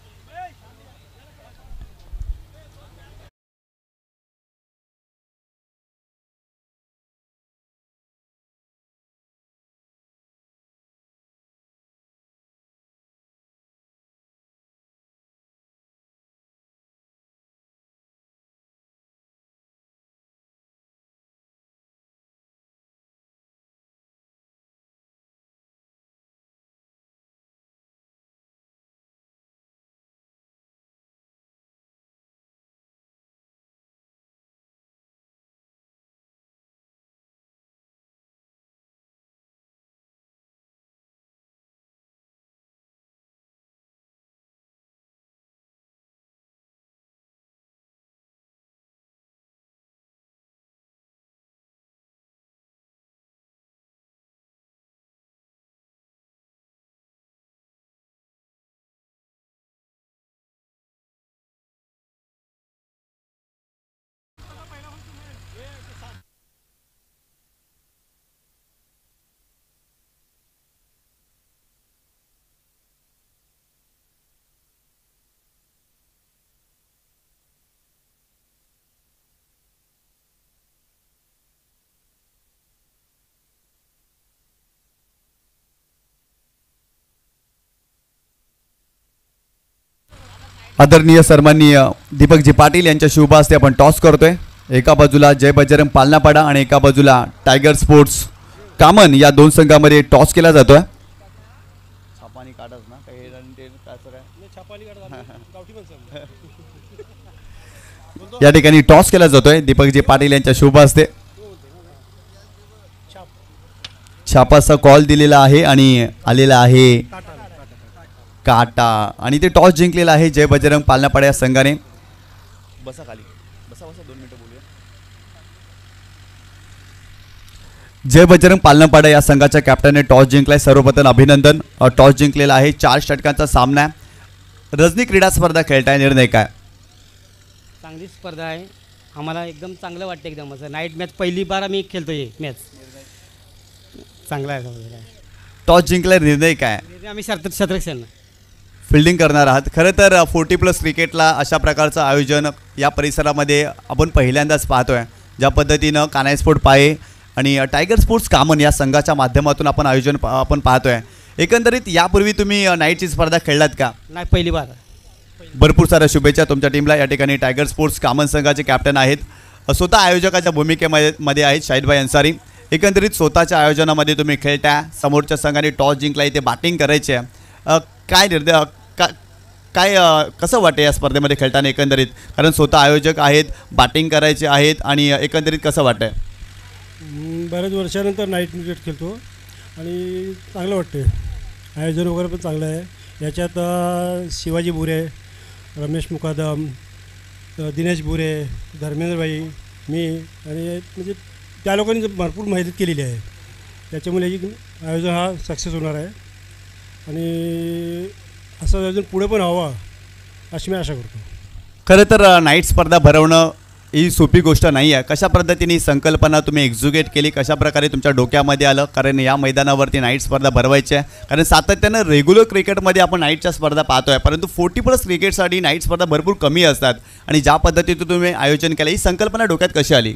आदरणीय सन्माननीय दीपकजी पाटील यांच्या शुभ हस्ते आपण टॉस करतोय. एका बाजूला जय बजरंग पालनापाडा आणि एका बाजूला टायगर स्पोर्ट्स कामन या दोन संघामध्ये टॉस केला जातोय. या ठिकाणी टॉस केला जातोय दीपकजी पाटील यांच्या शुभ हस्ते. छापाचा कॉल दिलेला आहे आणि आलेला आहे काटा आणि ते टॉस जिंकलेला आहे जय बजरंग पालनापाडा या संघाने. बसा खाली, बसा बसा 2 मिनिटं बोलूया. जय बजरंग पालनापाडा या संघाच्या कॅप्टनने टॉस जिंकलाय. सर्वप्रथम अभिनंदन. टॉस जिंकलेला आहे. 4 षटकांचा सामना. रजनी क्रीडा स्पर्धा खेळताय, निर्णय काय? चांगली स्पर्धा आहे. आम्हाला एकदम चांगलं वाटतं. एकदम असं नाईट मॅच पहिली बार आम्ही खेळतोय. मॅच चांगला आहे. टॉस जिंकलाय, निर्णय काय? आम्ही शतरक्षण फिल्डिंग करणार आहात. खरं तर 40+ क्रिकेटला अशा प्रकारचं आयोजन या परिसरामध्ये आपण पहिल्यांदाच पाहतोय. ज्या पद्धतीनं कानाई स्पोर्ट पाये आणि टायगर स्पोर्ट्स कामन या संघाच्या माध्यमातून आपण आयोजन आपण पाहतोय. एकंदरीत यापूर्वी तुम्ही नाईटची स्पर्धा खेळलात का? नाही, पहिली बार. भरपूर साऱ्या शुभेच्छा तुमच्या टीमला. या ठिकाणी टायगर स्पोर्ट्स कामन संघाचे कॅप्टन आहेत. स्वतः आयोजकाच्या भूमिकेमध्ये आहेत शाहिदभाई अन्सारी. एकंदरीत स्वतःच्या आयोजनामध्ये तुम्ही खेळता. समोरच्या संघाने टॉस जिंकला, इथे बॅटिंग करायची आहे. काय निर्णय काय कसं वाटतं या स्पर्धेमध्ये खेळताना एकंदरीत? कारण स्वतः आयोजक आहेत, बॅटिंग करायचे आहेत आणि एकंदरीत कसं वाटतंय? बऱ्याच वर्षानंतर नाईट क्रिकेट खेळतो आणि चांगलं वाटतं. आयोजन वगैरे पण चांगलं आहे. याच्यात शिवाजी बुरे, रमेश मुकादम, दिनेश बुरे, धर्मेंद्रभाई, मी आणि म्हणजे त्या लोकांनी भरपूर मदत केलेली आहे. त्याच्यामुळे आयोजन हा सक्सेस होणार आहे आणि असं आयोजन पुढे पण हवं अशी मी आशा करतो. खरं तर नाईट स्पर्धा भरवणं ही सोपी गोष्ट नाही आहे. कशा पद्धतीने संकल्पना तुम्ही एक्झिक्यूट केली, कशा प्रकारे तुमच्या डोक्यामध्ये आलं? कारण या मैदानावरती नाईट स्पर्धा भरवायची आहे. कारण सातत्यानं रेग्युलर क्रिकेटमध्ये आपण नाईटच्या स्पर्धा पाहतोय, परंतु 40+ क्रिकेटसाठी नाईट स्पर्धा भरपूर कमी असतात. आणि ज्या पद्धतीने तुम्ही आयोजन केलं, ही संकल्पना डोक्यात कशी आली?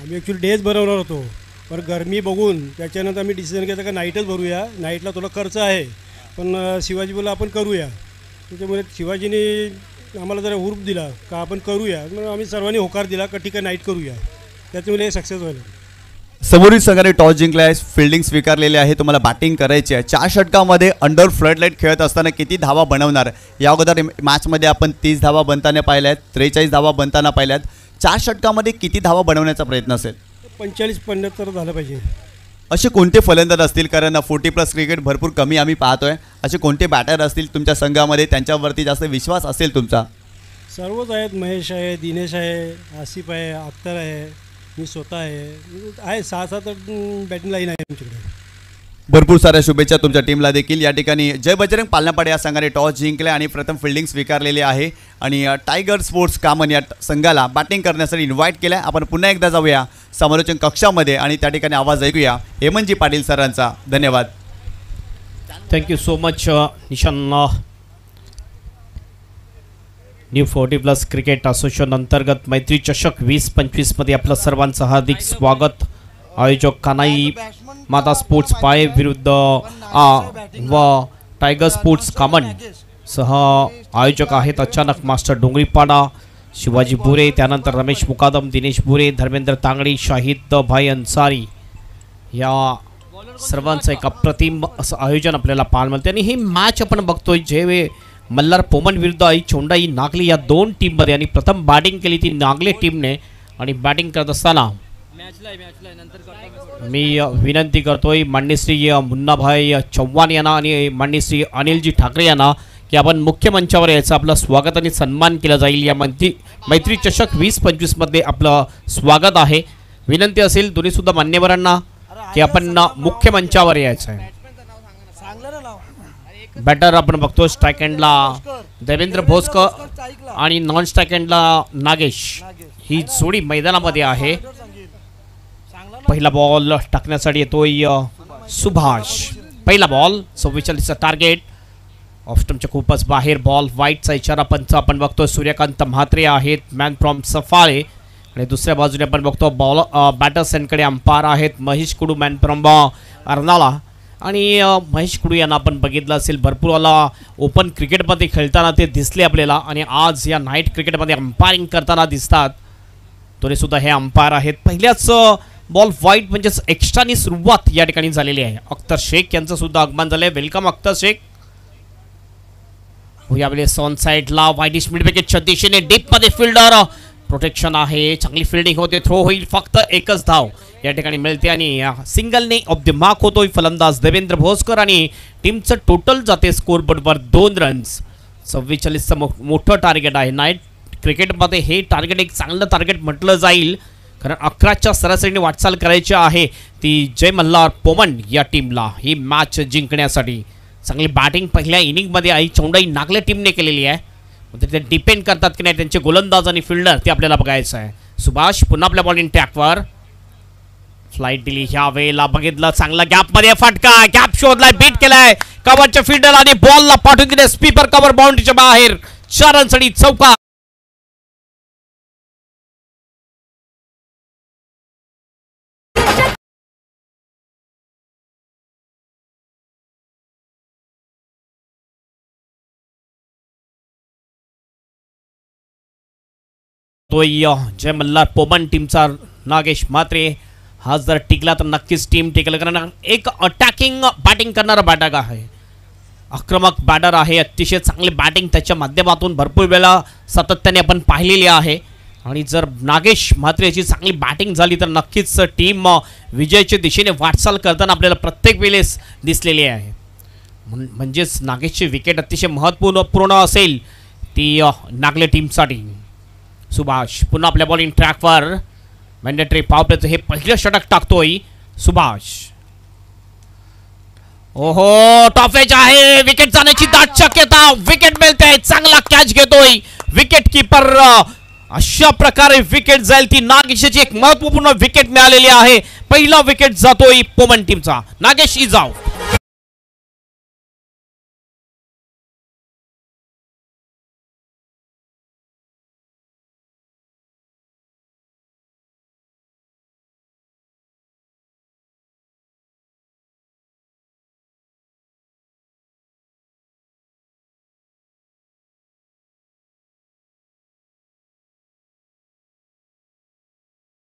आम्ही ॲक्च्युली डेज भरवणार होतो, पण गरमी बघून त्याच्यानंतर आम्ही डिसिजन घेतलं का नाईटच भरूया. नाईटला थोडा खर्च आहे, पण शिवाजी बोला आपण करूया. त्याच्यामुळे शिवाजीने आम्हाला जरा हुरूप दिला का आपण करूया. म्हणून आम्ही सर्वांनी होकार दिला का ठीक आहे नाईट करूया. त्याच्यामुळे हे सक्सेस व्हायला. समोरील संघाने टॉस जिंकला आहे, फिल्डिंग स्वीकारलेली आहे, तुम्हाला बॅटिंग करायची आहे. 4 षटकामध्ये अंडर फ्लडलाईट खेळत असताना किती धावा बनवणार? या अगोदर मॅचमध्ये आपण 30 धावा बनताना पाहिल्या आहेत, 43 धावा बनताना पाहिल्यात. 4 षटकामध्ये किती धावा बनवण्याचा प्रयत्न असेल? 45-75 झालं पाहिजे. असे कोणते फलंदाज असतील? कारण 40+ क्रिकेट भरपूर कमी आम्ही पाहतोय. असे कोणते बॅटर असतील तुमच्या संघामध्ये त्यांच्यावरती जास्त विश्वास असेल तुमचा? सर्वच आहेत. महेश आहे, दिनेश आहे, आसिफ आहे, अख्तर आहे, मी स्वतः आहे. 6-7 बॅटिंग लाईन आहे आमच्याकडे. भरपूर साऱ्या शुभेच्छा तुमच्या टीमला देखील. या ठिकाणी जय बजरंग पालनापाडा या संघाने टॉस जिंकले आणि प्रथम फिल्डिंग स्वीकारलेली आहे आणि टायगर स्पोर्ट्स कामन या संघाला बॅटिंग करण्यासाठी इन्व्हाइट केलं आहे. आपण पुन्हा एकदा जाऊया समालोचन कक्षामध्ये आणि त्या ठिकाणी आवाज ऐकूया हेमंतजी पाटील सरांचा. धन्यवाद. थँक्यू सो मच निशान. न्यू 40+ क्रिकेट असोसिएशन अंतर्गत मैत्री चषक 2025 मध्ये आपलं सर्वांचं हार्दिक स्वागत। आयोजक कानाई माता स्पोर्ट्स पाय विरुद्ध व टायगर स्पोर्ट्स कामन सह आयोजक आहेत अचानक मास्टर डोंगरीपाडा, शिवाजी बुरे, त्यानंतर रमेश मुकादम, दिनेश बुरे, धर्मेंद्र तांगडी, शाहिद भाई अन्सारी या सर्वांचं एक अप्रतिम असं आयोजन आपल्याला पाहायला मिळते। आणि ही मॅच आपण बघतोय जे मल्हार पोमन विरुद्ध आई चोंडाई नागली या दोन टीममध्ये, आणि प्रथम बॅटिंग केली ती नागले टीमने। आणि बॅटिंग करत असताना मी विनंती करतोय माननीय मुन्नाभाई चव्हाण यांना आणि माननीय अनिलजी ठाकरे यांना की आपण मुख्य मंचावर यायचं, आपलं स्वागत आणि सन्मान केला जाईल। या मैत्री चषक 2025 मध्ये आपलं स्वागत आहे। विनंती असेल दोन्ही सुद्धा मान्यवरांना की आपण मुख्य मंचावर यायचं आहे। बॅटर आपण बघतो स्ट्राईक एंडला देवेंद्र भोसकर आणि नॉन स्ट्राईक एंडला नागेश ही जोडी मैदानामध्ये आहे। पहिला बॉल टाकण्यासाठी येतोय सुभाष, पहिला बॉल 44चा टार्गेट, ऑफस्टमच्या खूपच बाहेर बॉल, वाईटचा इशारा पंच आपण बघतो सूर्यकांत म्हात्रे आहेत मॅन फ्रॉम सफाळे। आणि दुसऱ्या बाजूने आपण बघतो बॉल बॅटर्सकडे अंपायर आहेत महेश कुडू मॅन फ्रॉम अर्नाळा। आणि महेश कुडू यांना आपण बघितलं असेल भरपूर वाला ओपन क्रिकेटमध्ये खेळताना ते दिसले आपल्याला, आणि आज या नाईट क्रिकेटमध्ये अंपायरिंग करताना दिसतात। तोरे सुद्धा हे अंपायर आहेत। पहिल्याच बॉल वाईट म्हणजेच एक्स्ट्रानी सुरुवात या ठिकाणी झालेली आहे। अख्तर शेख यांचं सुद्धा आगमन झालंय, वेलकम अख्तर शेख। यावेळेस ऑन साईडला वाईडिश मिड विकेटच्या दिशेने डीपमध्ये फिल्डर प्रोटेक्शन आहे, चांगली फिल्डिंग होते, थ्रो होईल, फक्त एकच धाव या ठिकाणी मिळते आणि सिंगलने ऑफ द मार्क होतोय फलंदाज देवेंद्र भोसकर आणि टीमचं टोटल जाते स्कोरबोर्डवर 2 रन्स। 44चं मोठं टार्गेट आहे। नाईट क्रिकेटमध्ये हे टार्गेट एक चांगलं टार्गेट म्हटलं जाईल, कारण 11च्या सरासरीने वाटचाल करायची आहे ती जय मल्हार पोमन या टीमला ही मॅच जिंकण्यासाठी। चांगली बॅटिंग पहिल्या इनिंगमध्ये आई चौंडाई नागले टीमने केलेली आहे, ते डिपेंड करतात की नाही त्यांचे गोलंदाज आणि फिल्डर ते आपल्याला बघायचं आहे। सुभाष पुन्हा आपल्या बॉलिंग ट्रॅकवर फ्लाईट दिली, ह्या वेळेला बघितलं चांगला गॅपमध्ये फटका, गॅप शोधलाय, बीट केलाय कव्हरच्या फिल्डर आणि बॉलला पाठवून दिले स्पीपर कव्हर बाउंड्रीच्या बाहेर, 4 रनसाठी चौका। तो जय मल्हार पोमन टीमचा नागेश म्हात्रे हा जर टिकला तर नक्कीच टीम टिकल, कारण एक अटॅकिंग बॅटिंग करणारा बॅटर आहे, आक्रमक बॅटर आहे, अतिशय चांगली बॅटिंग त्याच्या माध्यमातून भरपूर वेळा सातत्याने आपण पाहिलेली आहे। आणि जर नागेश म्हात्रे याची चांगली बॅटिंग झाली तर नक्कीच टीम विजयाच्या दिशेने वाटचाल करताना आपल्याला प्रत्येक वेळेस दिसलेली आहे। म्हणजेच नागेशची विकेट अतिशय महत्त्वपूर्ण असेल ती नागले टीमसाठी। सुभाष पुन्हा आपल्या बॉलिंग ट्रॅकवर मॅन्डेटरी पॉवरप्लेचं हे पहिलं षटक टाकतोय सुभाष। ओहो टॉफेज आहे, विकेट जाण्याची दाट शक्यता, विकेट मिळते, चांगला कॅच घेतोय विकेट कीपर। अशा प्रकारे विकेट जाईल ती नागेशची एक महत्त्वपूर्ण विकेट मिळालेली आहे। पहिला विकेट जातोय पोमन टीमचा, नागेश इज आउट।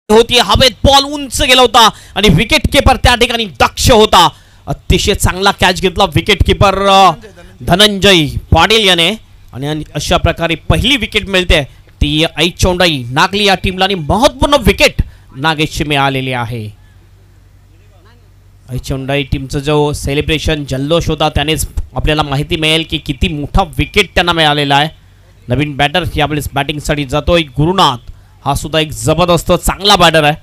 होती हवेत बॉल उंच गेला होता आणि विकेट कीपर त्या ठिकाणी दक्ष होता, अतिशय चांगला कॅच घेतला विकेट कीपर धनंजय पाटील याने। आणि अशा प्रकारे पहिली विकेट मिळते ती आई चौंडाई नागली या टीमला, आणि महत्त्वपूर्ण विकेट नागेशची मिळालेली आहे। आई चौंडाई टीमचा जो सेलिब्रेशन जल्लोष होता त्यानेच आपल्याला माहिती मिळेल की किती मोठा विकेट त्यांना मिळालेला आहे। नवीन बॅटर यावेळेस बॅटिंगसाठी जातोय गुरुनाथ, हा सुद्धा एक जबरदस्त चांगला बॅटर आहे।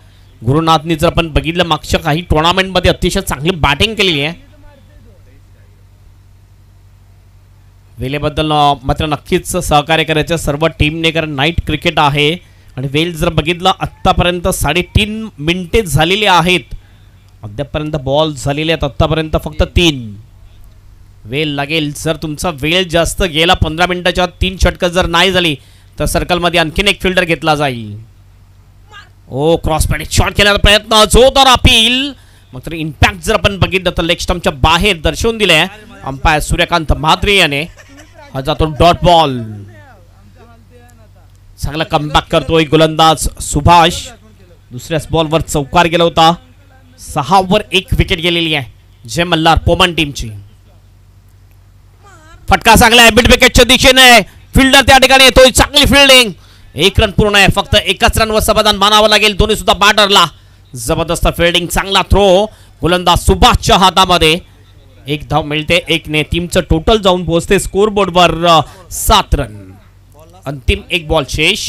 गुरुनाथनी जर आपण बघितलं मागच्या काही टुर्नामेंटमध्ये अतिशय चांगली बॅटिंग केलेली आहे। वेळेबद्दल मात्र नक्कीच सहकार्य करायचं सर्व टीमने, कारण नाईट क्रिकेट आहे आणि वेळ जर बघितला आत्तापर्यंत 3.5 मिनिटे झालेली आहेत, अद्यापर्यंत बॉल झालेले आहेत आत्तापर्यंत फक्त 3 वेळ लागेल। जर तुमचा वेळ जास्त गेला 15 मिनिटाच्या 3 षटकं जर नाही झाली तर सर्कलमध्ये आणखीन एक फिल्डर घेतला जाईल. ओ क्रॉस पॅड शॉट केल्याचा प्रयत्न, जोरदार अपील. मग तर इम्पॅक्ट जर आपण बघितलं तर लेग स्टंपच्या बाहेर दर्शवून दिले अंपायर सूर्यकांत म्हात्रे याने. हा जातो डॉट बॉल. चांगला कमबॅक करतोय गोलंदाज सुभाष. दुसऱ्याच बॉलवर चौकार गेला होता. 6 वर 1 विकेट गेलेली आहे जय मल्हार पोमन टीमची. फटका चांगला आहे मिड विकेटच्या दिशेने. फिल्डर त्या ठिकाणी येतोय. चांगली फिल्डिंग. 1 रन पूर्ण आहे. फक्त 1च रनवर समाधान मानावं लागेल दोन्ही सुद्धा बॅटरला. जबरदस्त फिल्डिंग, चांगला थ्रो गोलंदाज सुभाषच्या हातामध्ये. 1 धाव मिळते. 1 ने टीमचं टोटल जाऊन पोहोचते स्कोर बोर्डवर 7 रन. अंतिम 1 बॉल शेष.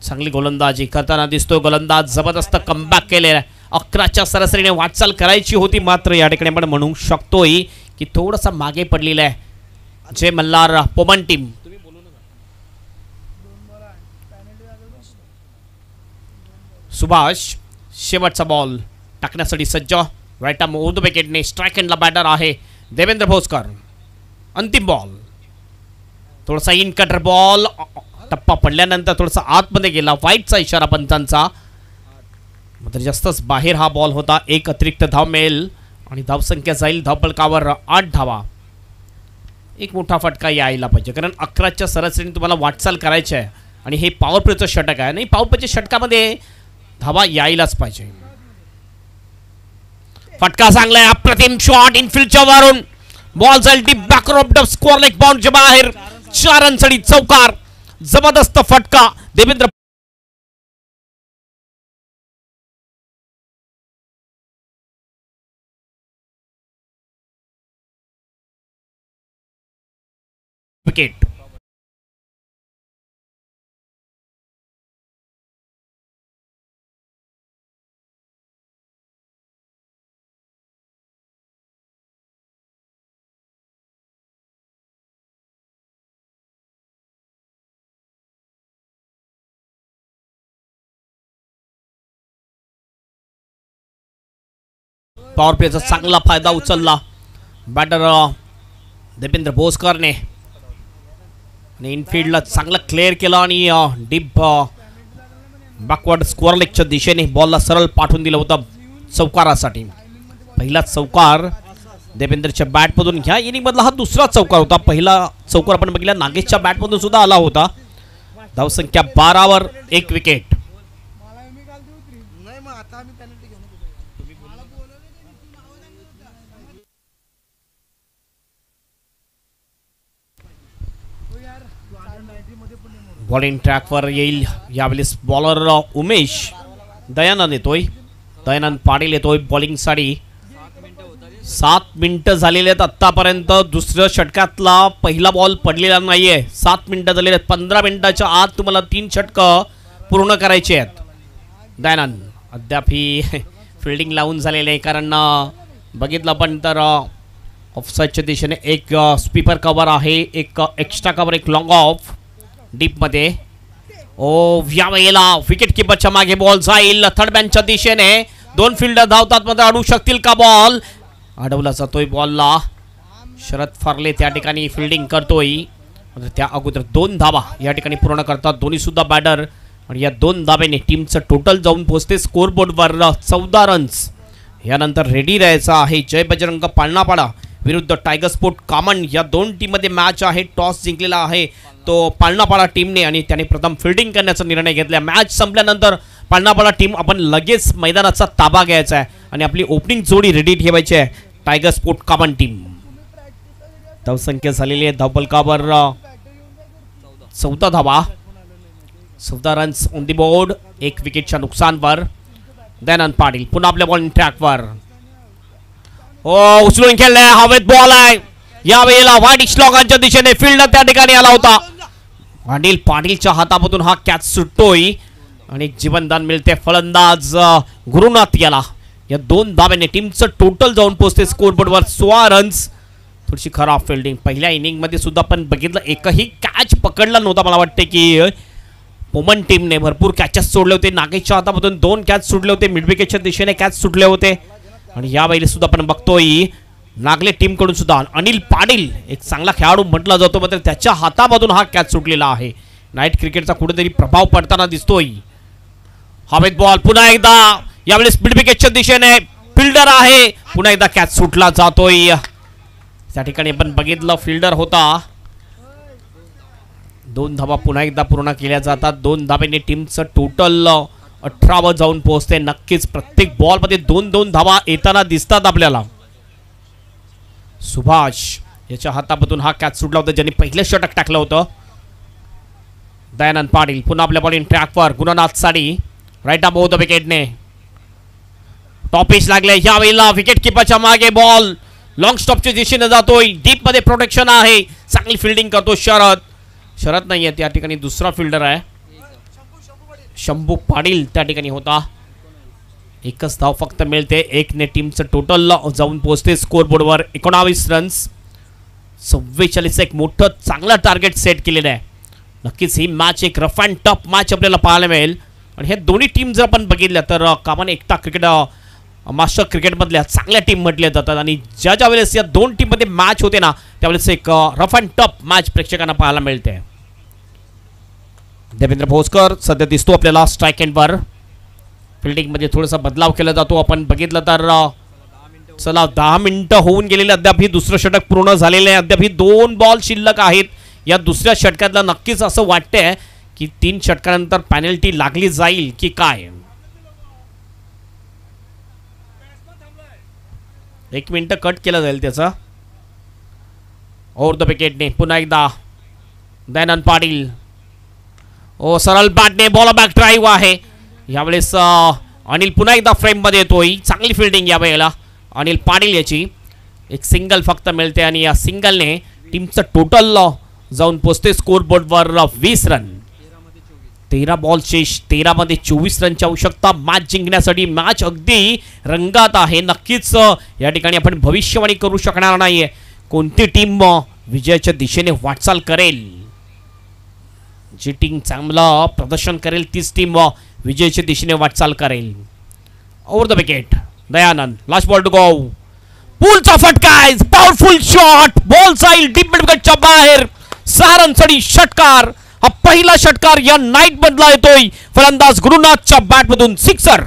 चांगली गोलंदाजी करताना दिसतोय गोलंदाज. जबरदस्त कमबॅक केलेला आहे. 11च्या सरासरीने वाटचाल करायची होती, मात्र या ठिकाणी आपण म्हणू शकतोय की थोडासा मागे पडलेला आहे जय मल्हार पोमन टीम. सुभाष शेवटचा बॉल टाकण्यासाठी सज्ज. राईट आर्म ओव्हर द विकेटने स्ट्राईक एंडला बॅटर आहे देवेंद्र भोसकर. अंतिम बॉल थोडासा इन कटर बॉल. टप्पा पडल्यानंतर थोडासा आतमध्ये गेला. वाईटचा इशारा पंचांचा. मात्र जास्तच बाहेर हा बॉल होता. 1 अतिरिक्त धाव मिळेल आणि धावसंख्या जाईल धावफलकावर 8 धावा. एक मोठा फटका यायला पाहिजे, कारण 11च्या सरासरीने तुम्हाला वाटचाल करायची आहे आणि हे पॉवर प्लेचं षटक आहे. नाही, पॉवर प्लेच्या षटकामध्ये धावा यायलाच पाहिजे. फटका चांगला आहे. अप्रतिम शॉट इनफिल्डच्या वरून. बॉल जाईल deep backward square leg बाउंडच्या बाहेर. 4 रनसाठी चौकार. जबरदस्त फटका देवेंद्र. विकेट. पॉवर प्लेचा चांगला फायदा उचलला बॅटर देवेंद्र भोसकरने. आणि इनफिल्डला चांगलं क्लिअर केलं आणि डीप बॅकवर्ड स्कोअर लेगच्या दिशेने बॉलला सरळ पाठवून दिलं होतं चौकारासाठी. पहिला चौकार देवेंद्रच्या बॅटमधून. ह्या इनिंगमधला हा दुसरा चौकार होता. पहिला चौकार आपण बघितला नागेशच्या बॅटमधून सुद्धा आला होता. धावसंख्या 12 वर 1 विकेट. बॉलिंग ट्रॅकवर येईल यावेळेस बॉलर उमेश. दयानंद येतोय. दयानंद पाटील येतोय बॉलिंगसाठी. 7 मिनिटं झालेले आहेत आत्तापर्यंत. दुसऱ्या षटकातला पहिला बॉल पडलेला नाहीये. 7 मिनिटं झालेले आहेत. 15 मिनिटाच्या आत तुम्हाला 3 षटकं पूर्ण करायचे आहेत. दयानंद अद्याप ही फिल्डिंग लावून झालेली आहे, कारण बघितलं पण तर ऑफसाईडच्या दिशेने एक स्वीपर कव्हर आहे, एक एक्स्ट्रा कव्हर, एक लॉंग ऑफ डीपमध्ये. ओ यावेळेला विकेट किपरच्या मागे बॉल जाईल थर्ड बॅनच्या दिशेने. 2 फिल्डर धावतात, मध्ये अडवू शकतील का बॉल? अडवला जातोय बॉलला. शरद फार्ले त्या ठिकाणी फिल्डिंग करतोय. त्या अगोदर 2 धावा या ठिकाणी पूर्ण करतात दोन्ही सुद्धा बॅटर. आणि या 2 धाब्याने टीमचं टोटल जाऊन पोहोचते स्कोर बोर्डवर 14 रन्स. यानंतर रेडी राहायचं आहे जय बजरंग पाळणापाडा विरुद्ध टायगर स्पोर्ट कामन. या 2 टीममध्ये मॅच आहे. टॉस जिंकलेला आहे तो पाळणापाडा टीमने आणि त्याने प्रथम फिल्डिंग करण्याचा निर्णय घेतला. मॅच संपल्यानंतर पाळणापाडा टीम आपण लगेच मैदानाचा ताबा घ्यायचा आहे आणि आपली ओपनिंग जोडी रेडी ठेवायची आहे टायगर स्पोर्ट कामन टीम. धावसंख्या झालेली आहे धावफलकावर 14 धावा, 14 रन्स ऑन दी बोर्ड. 1 विकेटच्या नुकसानवर. दयानंद पाटील पुन्हा आपल्या बॉलिंग ट्रॅकवर. उचलून खेळलाय, हवेत बॉल आहे. यावेळेला वाईट श्लोकांच्या दिशेने फिल्डर त्या ठिकाणी आला होता. अनिल पाटीलच्या हातामधून हा कॅच सुटतोय आणि जीवनदान मिळते फलंदाज गुरुनाथ याला. या 2 धाब्याने टीमचं टोटल जाऊन पोहोचते स्कोर बोर्डवर 16 रन्स. थोडीशी खराब फिल्डिंग पहिल्या इनिंग मध्ये सुद्धा पण बघितलं, एकही कॅच पकडला नव्हता. मला वाटते की पोमन टीमने भरपूर कॅचेस सोडले होते. नागेशच्या हातामधून 2 कॅच सुटले होते. मिड विकेटच्या दिशेने कॅच सुटले होते. आणि यावेळी सुद्धा आपण बघतोय नागले टीम कडून सुद्धा अनिल पाटील एक चांगला खेळाडू म्हटला जातो, मात्र त्याच्या हातामधून हा कॅच सुटलेला आहे. नाईट क्रिकेटचा कुठेतरी प्रभाव पडताना दिसतोय. हवेत बॉल पुन्हा एकदा, यावेळेस मिड विकेटच्या दिशेने फिल्डर आहे, पुन्हा एकदा कॅच सुटला जातोय. त्या ठिकाणी आपण बघितलं फिल्डर होता. 2 धावा पुन्हा एकदा पूर्ण केल्या जातात. 2 धाब्याने टीमचं टोटल 18 जाऊन पोहोचते. नक्कीच प्रत्येक बॉल मध्ये 2-2 धावा येताना दिसतात आपल्याला. सुभाष याच्या हातामधून हा कॅच सुटला होता, ज्यांनी पहिलं षटक टाकलं होतं. दयानंद पाटील पुन्हा आपल्या बॉलिंग ट्रॅकवर. Gunnath Sadi right above the विकेटने टॉपिश लागले. यावेळेला विकेट किपरच्या मागे बॉल लॉंग स्टॉपच्या दिशेने जातोय. डीप मध्ये प्रोटेक्शन आहे. चांगली फिल्डिंग करतो शरद नाहीये त्या ठिकाणी, दुसरा फिल्डर आहे शंभू पाटील त्या ठिकाणी होता. एकच धाव फक्त मिळते. 1 ने टीमचं टोटल जाऊन पोहोचते स्कोर बोर्डवर 19 रन्स. 44 एक मोठं चांगलं टार्गेट सेट केलेलं आहे. नक्कीच ही मॅच एक रफ अँड टफ मॅच आपल्याला पाहायला मिळेल. आणि हे दोन्ही टीम जर आपण बघितल्या तर कामाने एकटा क्रिकेट मास्टर क्रिकेटमधल्या चांगल्या टीम म्हटल्या जातात. आणि ज्या वेळेस या 2 टीममध्ये मॅच होते ना, त्यावेळेस एक रफ अँड टफ मॅच प्रेक्षकांना पाहायला मिळते. देवेंद्र भोसकर सध्या दिसतो आपल्याला स्ट्राईक एंडवर. फिल्डिंगमध्ये थोडासा बदलाव केला जातो. आपण बघितलं तर चला 10 मिनिटं होऊन गेलेले, अद्याप ही दुसरं षटक पूर्ण झालेलं आहे. अद्याप ही 2 बॉल शिल्लक आहेत. या दुसऱ्या षटकातला नक्कीच असं वाटतंय की 3 षटकानंतर पॅनल्टी लागली जाईल की काय. 1 मिनिट कट केला जाईल त्याचा. ओव्हर द विकेटने पुन्हा एकदा दयानंद पाटील. सरळ बॅटने बॉल बॅक ड्राईव्ह आहे. यावेळेस अनिल पुन्हा एकदा फ्रेम मध्ये येतोय. चांगली फिल्डिंग यावेळेला अनिल पाटील याची. एक सिंगल फक्त मिळते आणि या सिंगलने टीमचं टोटल जाऊन पोचते स्कोर बोर्डवर 20 रन. 13 बॉल शेष, 13 मध्ये 24 रनची आवश्यकता मॅच जिंकण्यासाठी. मॅच अगदी रंगात आहे. नक्कीच या ठिकाणी आपण भविष्यवाणी करू शकणार नाहीये कोणती टीम विजयाच्या दिशेने वाटचाल करेल. जी टीम चांगलं प्रदर्शन करेल तीच टीम विजयाच्या दिशेने वाटचाल करेल. Over the wicket Dayanand. Last ball to go. पूलचा फटका आहे. Powerful shot. बॉल जाईल डीप मिड विकेटच्या बाहेर. 6 रनसाठी षटकार. हा पहिला षटकार या नाईट मधला येतोय. फलंदाज गुरुनाथच्या बॅट मधून sixer.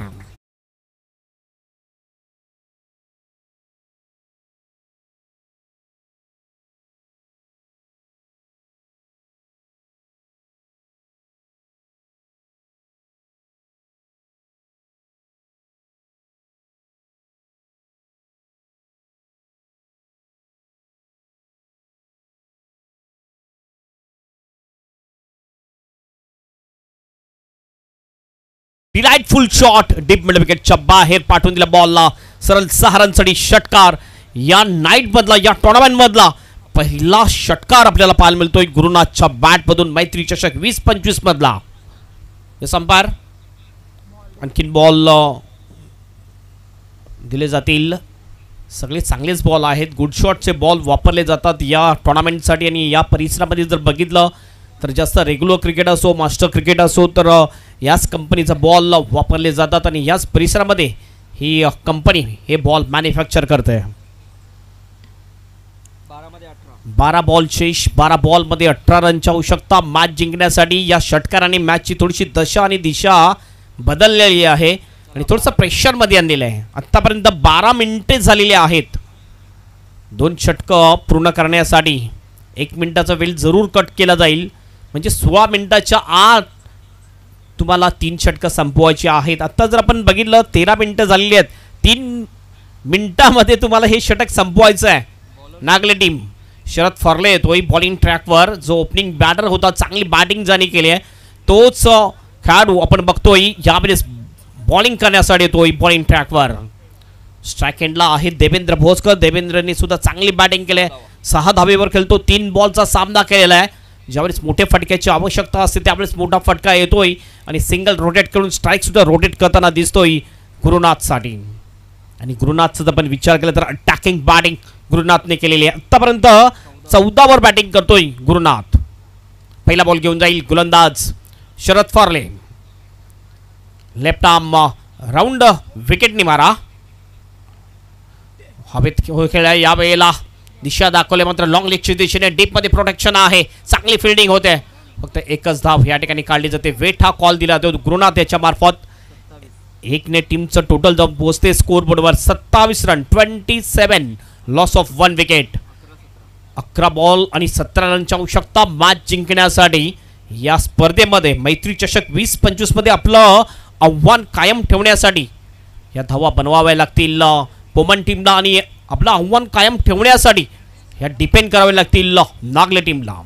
Delightful shot deep mid विकेटच्या बाहेर पाठवून दिला बॉलला. सरळ 6 रनसाठी षटकार. या नाईट मधला, या टुर्नामेंट मधला पहिला षटकार आपल्याला पाहायला मिळतोय गुरुनाथच्या बॅट मधून. मैत्री चषक 20-25 मधला. अंपायर आणखीन बॉल दिले जातील. सगळे चांगलेच बॉल आहेत. गुड शॉटचे बॉल वापरले जातात या टुर्नामेंटसाठी. आणि या परिसरामध्ये जर बघितलं तर जास्त रेग्युलर क्रिकेट असो, मास्टर क्रिकेट असो, तर याच कंपनीचा बॉल वापरले जातात. आणि याच परिसरामध्ये ही कंपनी हे बॉल मॅन्युफॅक्चर करते. 12 बॉल शेष. 12 बॉलमध्ये 18 रनची आवश्यकता मॅच जिंकण्यासाठी. या षटकाराने मॅचची थोडीशी दशा आणि दिशा बदललेली आहे आणि थोडंसं प्रेशरमध्ये आणलेलं आहे. आत्तापर्यंत 12 मिनिटे झालेली आहेत 2 षटकं पूर्ण करण्यासाठी. 1 मिनिटाचा वेळ जरूर कट केला जाईल, म्हणजे 16 मिनिटाच्या आत तुम्हाला 3 षटकं संपवायची आहेत. आत्ता जर आपण बघितलं 13 मिनिटं झालेली आहेत. 3 मिनिटामध्ये तुम्हाला हे षटक संपवायचं आहे. नागले टीम. शरद फर्ले येतोय बॉलिंग ट्रॅकवर. जो ओपनिंग बॅटर होता, चांगली बॅटिंग ज्याने केली आहे तोच खेळाडू आपण बघतोय यावेळेस बॉलिंग करण्यासाठी येतोय बॉलिंग ट्रॅकवर. स्ट्राईक एंडला आहे देवेंद्र भोसकर. देवेंद्रने सुद्धा चांगली बॅटिंग केली आहे. 6 धावेवर खेळतो. 3 बॉलचा सामना केलेला आहे. ज्यावेळेस मोठ्या फटक्याची आवश्यकता असते त्यावेळेस मोठा फटका येतोय आणि सिंगल रोटेट करून स्ट्राईक सुद्धा रोटेट करताना दिसतोय गुरुनाथसाठी. आणि गुरुनाथचा जर आपण विचार केला तर अटॅकिंग बॅटिंग गुरुनाथने केलेली आहे. आतापर्यंत 14 वर बॅटिंग करतोय गुरुनाथ. पहिला बॉल घेऊन जाईल गोलंदाज शरद फर्ले. लेफ्ट आर्म राऊंड विकेटने मारा. हवेत खेळला यावेळेला दिशा दाखवले, मात्र लॉंग लेगच्या दिशेने डीप मध्ये प्रोटेक्शन आहे, चांगली फिल्डिंग होते. फक्त एकच धाव या ठिकाणी काढली जाते. वेट हा कॉल दिला जातो गुरुनाथ याच्या मार्फत. एकने टीमचं टोटल जाऊन पोहोचते स्कोर बोर्डवर 27 run, 27 loss of 1 wicket. 11 ball आणि 17 रनची आवश्यकता मॅच जिंकण्यासाठी. या स्पर्धेमध्ये मैत्री चषक 20-25 मध्ये आपलं आव्हान कायम ठेवण्यासाठी या धावा बनवाव्या लागतील पोमन टीमला, आणि आपलं आव्हान कायम ठेवण्यासाठी या डिपेंड करावे लागतील नागले टीमला.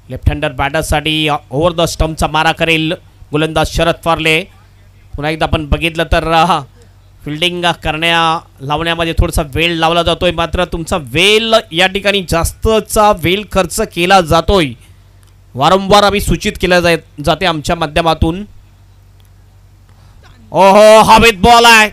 लेफ्ट हँडर बॅटरसाठी ओव्हर द स्टंपचा मारा करेल गोलंदाज शरद फार्ले. पुन्हा एकदा आपण बघितलं तर फिल्डिंग लावण्यामध्ये थोडासा वेळ लावला जातोय, मात्र तुमचा वेळ या ठिकाणी जास्तचा वेळ खर्च केला जातोय, वारंवार आम्ही सूचित केल्या जाते आमच्या माध्यमातून. ओहो, हवेत बॉल आहे,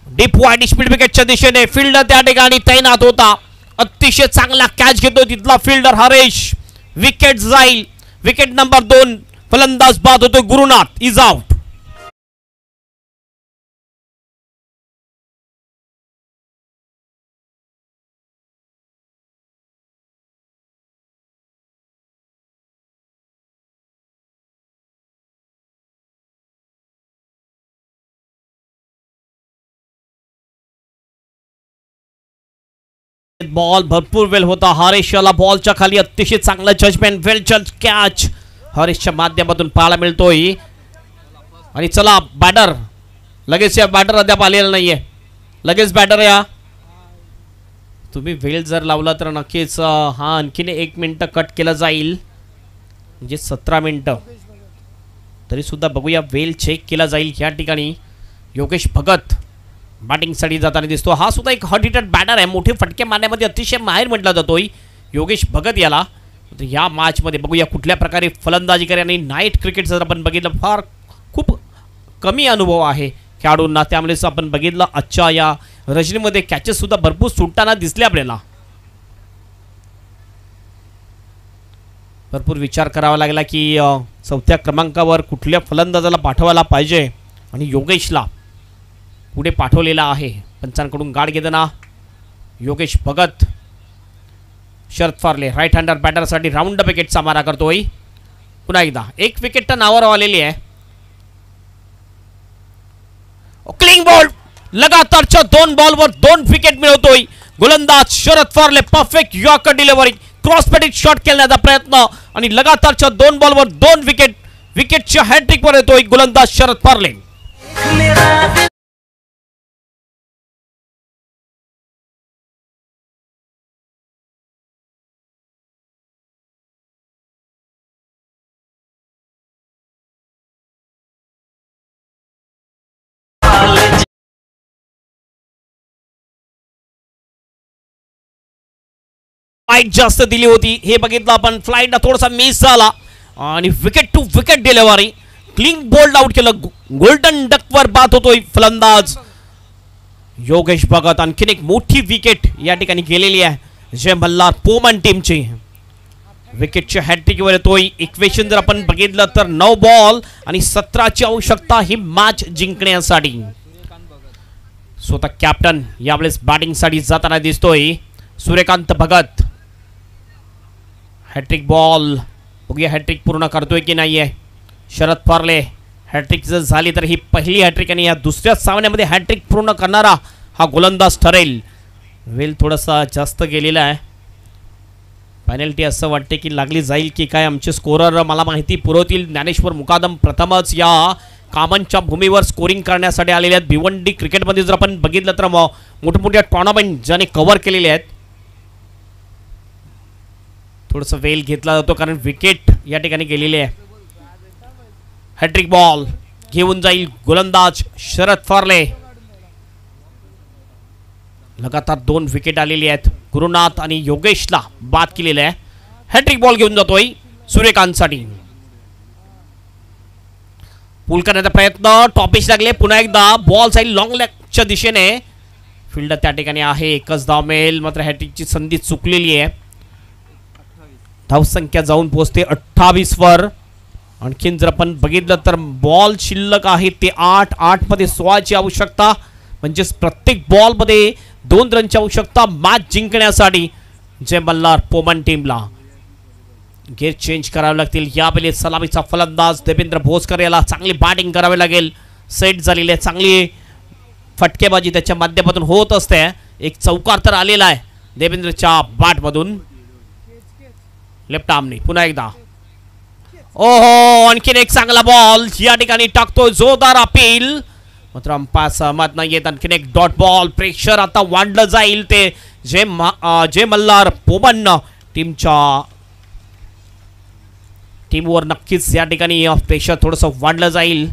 डीप वाईड स्पीड विकेटच्या दिशेने फिल्डर त्या ठिकाणी तैनात होता. अतिशय चांगला कॅच घेतो तिथला फिल्डर हरेश. विकेट जाईल, विकेट नंबर 2. फलंदाज बाद होतो गुरुनाथ, इज आउट. बॉल भरपूर वेळ होता हरेशला, बॉलच्या खाली अतिशय चांगला जजमेंट, वेल जज कॅच हरेशच्या माध्यमातून पाहायला मिळतोय. आणि चला बॅटर, लगेच या बॅटर अद्याप आलेला नाहीये, लगेच बॅटर या. तुम्ही वेळ जर लावला तर नक्कीच हा आणखीन 1 मिनिट कट केला जाईल, म्हणजे 17 मिनिटं. तरी सुद्धा बघूया, वेळ चेक केला जाईल. या ठिकाणी योगेश भगत बॅटिंगसाठी जाताना दिसतो. हा सुद्धा एक हॉट हिटर बॅटर आहे, मोठे फटके मारण्यामध्ये अतिशय माहिर म्हटला जातोय योगेश भगत याला. या मॅचमध्ये बघूया कुठल्या प्रकारे फलंदाजी करेल. आणि नाईट क्रिकेट जर आपण बघितलं फार खूप कमी अनुभव आहे खेळाडूंना, त्यामुळेच आपण बघितलं आजच्या या रजनीमध्ये कॅचेस सुद्धा भरपूर सुटताना दिसले आपल्याला. भरपूर विचार करावा लागला की 4थ्या क्रमांकावर कुठल्या फलंदाजाला पाठवायला पाहिजे, आणि योगेशला पुढे पाठवलेला आहे. पंचांकडून गाड घेताना योगेश भगत. शरद फार्ले राईट हँडर बॅटरसाठी राऊंड विकेटचा मारा करतोय. पुन्हा एकदा 1 विकेट तर नावावर आलेली आहे. क्लिंग बॉल, लगातारच्या 2 बॉलवर 2 विकेट मिळवतोय गोलंदाज Sharad Farley. Perfect yorker delivery, cross patting shot खेळण्याचा प्रयत्न, आणि लगातारच्या 2 बॉलवर 2 विकेट. विकेटच्या हॅट्रिक वर येतोय गोलंदाज शरद फार्ले. फ्लाइट जास्त दिली होती, हे बघितलं आपण. फ्लाइटला थोडासा मिस झाला, आणि wicket to wicket delivery, clean bowled out केलं. गोल्डन डकवर बाद होतोय फलंदाज योगेश भगत. आणखीन एक मोठी विकेट या ठिकाणी गेलेली आहे जय मल्हार पोमन टीमची. विकेटच्या हॅट्रिकवर येतोय. इक्वेशन जर आपण बघितलं तर 9 बॉल आणि 17ची आवश्यकता ही मॅच जिंकण्यासाठी. स्वतः कॅप्टन यावेळेस बॅटिंगसाठी जाताना दिसतोय सूर्यकांत भगत. हॅट्रिक बॉल, बघूया हॅट्रिक पूर्ण करतोय की नाहीये शरद फार्ले. हॅट्रिक जर झाली तर ही पहिली हॅट्रिक, आणि या दुसऱ्या सामन्यामध्ये हॅट्रिक पूर्ण करणारा हा गोलंदाज ठरेल. वेल थोडासा जास्त गेलेला आहे, पेनल्टी असं वाटते की लागली जाईल की काय. आमचे स्कोरर मला माहिती पुरवतील. ज्ञानेश्वर मुकादम प्रथमच या कामनच्या भूमीवर स्कोरिंग करण्यासाठी आलेले आहेत. भिवंडी क्रिकेटमध्ये जर आपण बघितलं तर मोठमोठ्या टुर्नामेंट ज्याने कव्हर केलेले आहेत. थोडंसं वेल घेतला जातो कारण विकेट या ठिकाणी गेलेली आहे. हॅट्रिक बॉल घेऊन जाईल गोलंदाज शरद फार्ले. लगातार 2 विकेट आलेली आहेत. गुरुनाथ आणि योगेशला बाद केलेले आहे. हॅट्रिक बॉल घेऊन जातोय सूर्यकांतसाठी. पूल करण्याचा प्रयत्न, टॉपिश लागले. पुन्हा एकदा बॉल जाईल लॉंग लेगच्या दिशेने. फिल्डर त्या ठिकाणी आहे, एकच धाव मिळेल. मात्र हॅट्रिकची संधी चुकलेली आहे. धावसंख्या जाऊन पोहोचते 28 वर. आणखीन जर आपण बघितलं तर बॉल शिल्लक आहे ते 8 मध्ये 16ची आवश्यकता. म्हणजेच प्रत्येक बॉलमध्ये 2 रनची आवश्यकता मॅच जिंकण्यासाठी जय मल्हार पोमन टीमला. गेअर चेंज करावे लागतील. यावेळी सलामीचा फलंदाज देवेंद्र भोसकर याला चांगली बॅटिंग करावी लागेल. सेट झालेली आहे, चांगली फटकेबाजी त्याच्या माध्यमातून होत असते. एक चौकार तर आलेला आहे देवेंद्रच्या बॅटमधून. लेफ्ट आर्मनी पुन्हा एकदा. ओहो, आणखीन एक चांगला बॉल या ठिकाणी टाकतोय जोरदार अपील, मात्र अंपायर सहमत नाही येत. आणखीन एक डॉट बॉल. प्रेशर आता वाढलं जाईल ते जय मल्हार पोमन टीमवर नक्कीच या ठिकाणी प्रेशर थोडंसं वाढलं जाईल.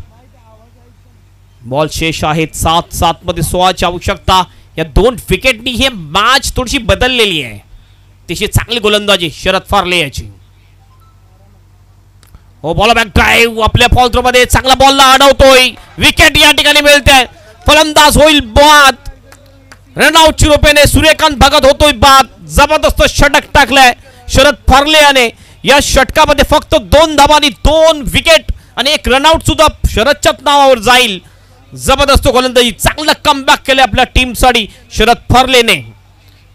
बॉल शेष आहेत 7 मध्ये 16ची आवश्यकता. या 2 विकेटनी हे मॅच थोडीशी बदललेली आहे. तिची चांगली गोलंदाजी शरद फार्ले याची. हो, बॉल बॅक ड्राईव्ह आपल्या फॉल थ्रो मध्ये चांगला बॉलला अडवतोय. विकेट या ठिकाणी मिळते. फलंदाज होईल बाद. रनआउटची रूपेने सूर्यकांत भगत होतोय बाद. जबरदस्त षटक टाकलाय शरद फार्ले याने. या षटकामध्ये फक्त 2 धावांनी 2 विकेट आणि 1 रनआउट सुद्धा शरदच्याच नावावर जाईल. जबरदस्त गोलंदाजी, चांगला कमबॅक केलं आपल्या टीमसाठी शरद फार्लेने.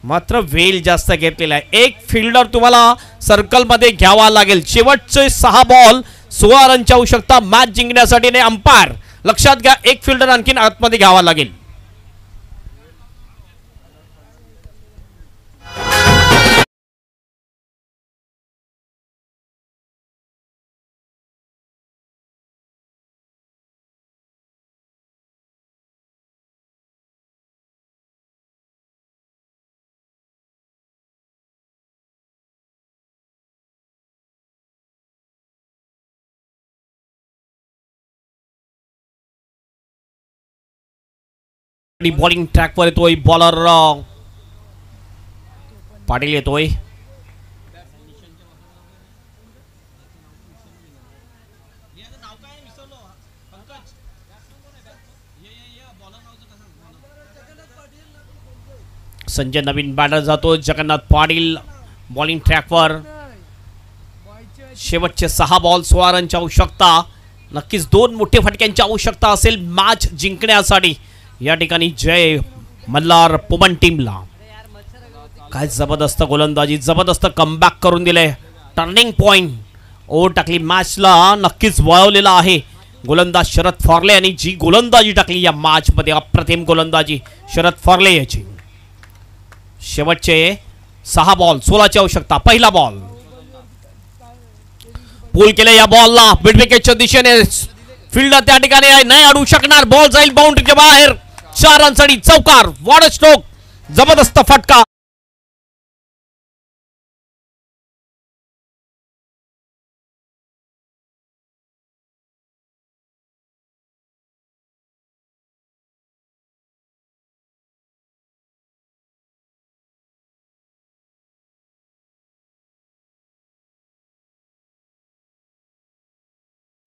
मात्र वेळ जास्त घेतलेला आहे. एक फिल्डर तुम्हाला सर्कलमध्ये घ्यावा लागेल. शेवटचे 6 बॉल 16 रनची आवश्यकता मॅच जिंकण्यासाठी. ने अंपायर लक्षात घ्या, एक फिल्डर आणखीन आतमध्ये घ्यावा लागेल. बॉलिंग ट्रॅकवर येतोय बॉलर पाटील येतोय. संजय नवीन बॅटर जातो. जगन्नाथ पाटील बॉलिंग ट्रॅकवर. शेवटचे 6 बॉल 16 रनची आवश्यकता. नक्कीच 2 मोठे फटक्यांची आवश्यकता असेल मॅच जिंकण्यासाठी या ठिकाणी जय मल्हार पोमन टीमला. काय जबरदस्त गोलंदाजी, जबरदस्त कमबॅक करून दिले. टर्निंग पॉइंट ओव्हर टाकली मॅचला, नक्कीच वळवलेला आहे गोलंदाज शरद फार्ले यांनी. जी गोलंदाजी टाकली या मॅच मध्ये, अप्रतिम गोलंदाजी शरद फार्ले याची. शेवटचे 6 बॉल 16ची आवश्यकता. पहिला बॉल पूल केले या बॉलला मिड विकेटच्या दिशेने. फिल्डर त्या ठिकाणी नाही अडवू शकणार. बॉल जाईल बाउंड्रीच्या बाहेर. 4 रनसाठी चौकार. वॉट अ स्ट्रोक, जबरदस्त फटका.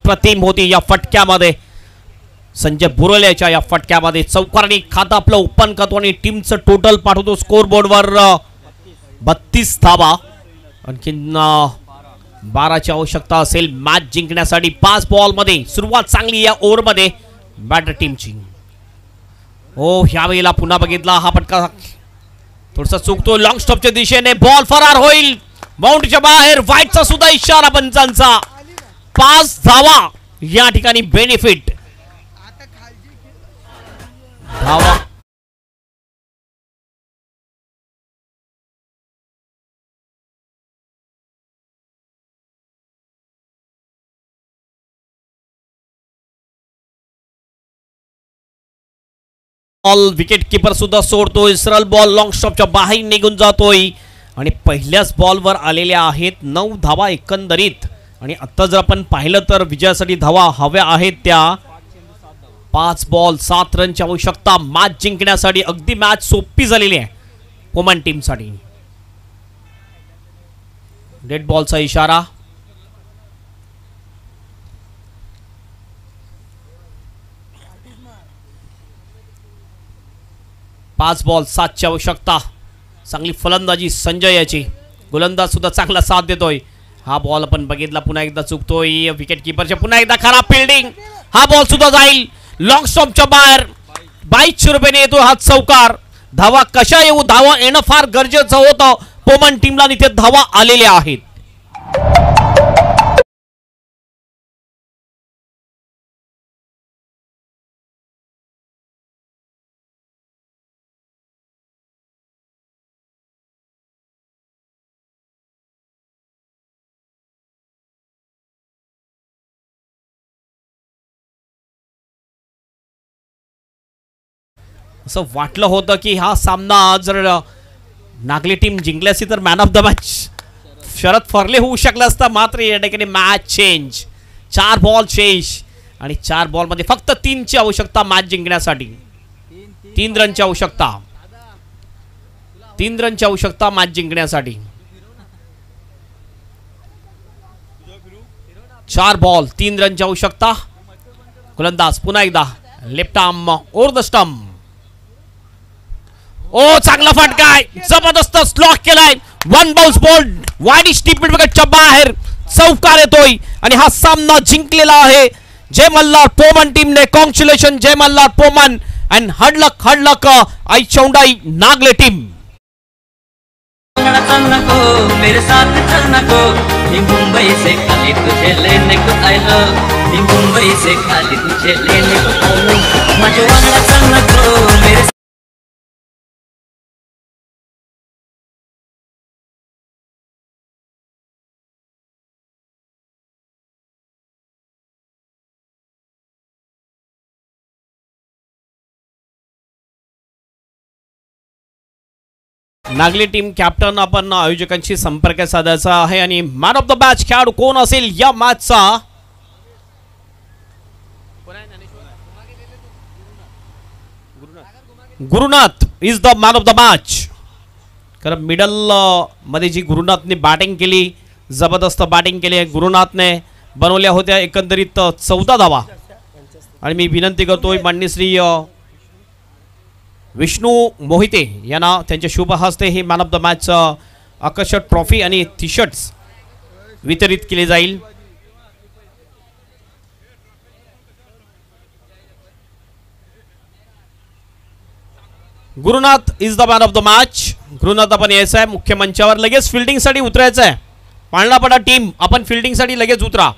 प्रतिम होती या फटक्यामध्ये. संजय बुरलेच्या या फटक्यामध्ये चौकारणी खातं आपलं ओपन करतो आणि टीमचं टोटल पाठवतो स्कोर बोर्डवर 32 धावा. आणखीन 12ची आवश्यकता असेल मॅच जिंकण्यासाठी. 5 बॉल मध्ये सुरुवात चांगली या ओव्हरमध्ये बॅटर टीमची. हो, ह्यावेळेला पुन्हा बघितला हा फटका थोडासा चुकतो. लॉंग स्टॉपच्या दिशेने बॉल फरार होईल बाउंड्रीच्या बाहेर. व्हाईटचा सुद्धा इशारा पंचांचा. 5 धावा या ठिकाणी बेनिफिट. धावा बॉल विकेट किपर सुद्धा सोडतोय. सरळ बॉल लॉंग स्टॉपच्या बाहेर निघून जातोय आणि पहिल्याच बॉलवर आलेल्या आहेत 9 धावा एकंदरीत. आणि आता जर आपण पाहिलं तर विजयासाठी धावा हव्या आहेत त्या 5 बॉल 7 रनची आवश्यकता मॅच जिंकण्यासाठी. अगदी मॅच सोपी झालेली आहे पोमन टीमसाठी. डेड बॉलचा इशारा. पाच बॉल 7ची आवश्यकता. चांगली फलंदाजी संजय याची. गोलंदाज सुद्धा चांगला साथ देतोय. हा बॉल आपण बघितला पुन्हा एकदा चुकतोय विकेट किपरच्या. पुन्हा एकदा खराब फिल्डिंग. हा बॉल सुद्धा जाईल लॉंग स्टॉपच्या बाहेर. 22 रुपयाने येतो हा चौकार. धावा कशा येऊ, धावा येणं फार गरजेचं होतं. पोमन टीमला तिथे धावा आलेल्या आहेत. असं वाटलं होतं की हा सामना जर नागली टीम जिंकली असती तर man of the match Sharad Farle होऊ शकला असता. मात्र या ठिकाणी मॅच चेंज. 4 बॉल चेंज आणि 4 बॉलमध्ये फक्त 3 ची आवश्यकता मॅच जिंकण्यासाठी. 3 रनची आवश्यकता. 3 रनची आवश्यकता मॅच जिंकण्यासाठी. 4 बॉल 3 रनची आवश्यकता. गोलंदाज पुन्हा एकदा left arm over the stump. ओ चांगला फटका आहे, जबरदस्त स्लॉक केलाय. 1 बाउन्स बॉल वाईड स्टीप विकेटच्या बाहेर चौकार येतोय आणि हा सामना जिंकलेला आहे जय मल्हार पोमन टीमने. कॉंग्रॅच्युलेशन जय मल्हार पोमन अँड हडलक हडलक आई चौंडाई नागले टीम. मेरे साथ चलना को मुंबई से खाली तुझे लेने को आयलो. मुंबई से खाली तुझे लेने को आयलो. माझ्या वांगडा चलना को मेरे नागली टीम कॅप्टन आपण आयोजकांशी संपर्क साधायचा आहे आणि मॅन ऑफ द मॅच खेळाडू कोण असेल या मॅचचा. Gurunath is the man of the match. कारण मिडल मध्ये जी गुरुनाथने बॅटिंग केली, जबरदस्त बॅटिंग केली आहे. गुरुनाथने बनवल्या होत्या एकंदरीत 14 धावा. आणि मी विनंती करतोय माननीय श्री विष्णू मोहिते यांना त्यांच्या शुभ हस्ते he man of the match आकर्षक ट्रॉफी आणि टी शर्ट्स वितरित केले जाईल. Gurunath is the man of the match. Gurunath आपण यायचं आहे मुख्य मंचावर. लगेच फिल्डिंगसाठी उतरायचं आहे. पाळणापडा टीम आपण फिल्डिंगसाठी लगेच उतरा.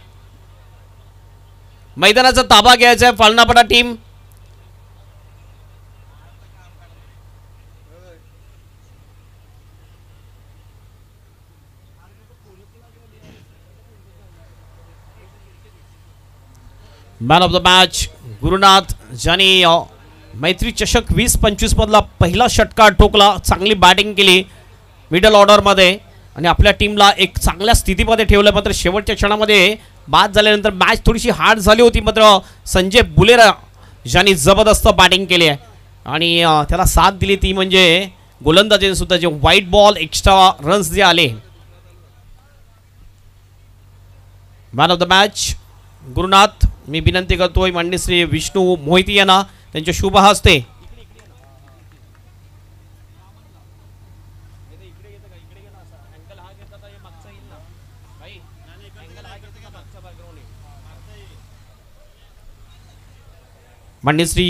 मैदानाचा ताबा घ्यायचा आहे पाळणापडा team. Man of the match Gurunath ज्याने मैत्री चषक 20-25 मधला पहिला षटकार ठोकला. चांगली बॅटिंग केली मिडल ऑर्डरमध्ये आणि आपल्या टीमला एक चांगल्या स्थितीमध्ये ठेवलं. मात्र शेवटच्या क्षणामध्ये बाद झाल्यानंतर मॅच थोडीशी हार्ड झाली होती. मात्र संजय बुलेरा ज्यांनी जबरदस्त बॅटिंग केली आहे आणि त्याला साथ दिली ती म्हणजे गोलंदाजीने सुद्धा. जे व्हाईट बॉल एक्स्ट्रा रन्स जे आले. Man of the match Gurunath. मी विनंती करतोय माननीय श्री विष्णू मोहिते यांना त्यांच्या शुभ हस्ते माननीय श्री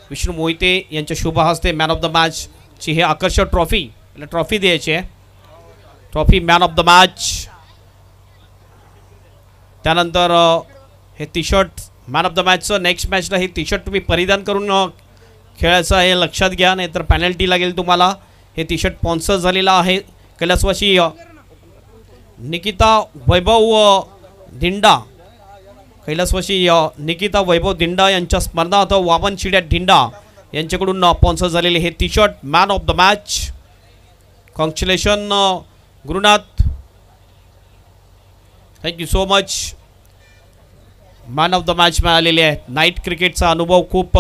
विष्णू मोहिते यांच्या शुभ हस्ते मॅन ऑफ द मॅच ची हे आकर्षक ट्रॉफी द्यायची आहे. Trophy man of the match. त्यानंतर हे T shirt man of the मॅचचं. नेक्स्ट मॅचला हे टी शर्ट तुम्ही परिधान करून खेळायचं आहे लक्षात घ्या, नाहीतर पेनल्टी लागेल तुम्हाला. हे टी शर्ट स्पॉन्सर झालेलं आहे कैलासवासी निकिता वैभव धिंडा. कैलासवासी निकिता वैभव धिंडा यांच्या स्मरणार्थ वामन शिड्या धिंडा यांच्याकडून स्पॉन्सर झालेले हे T shirt man of the match. Congratulation Gurunath. Thank you so much. Man of the match मिळालेले आहे. नाईट क्रिकेटचा अनुभव खूप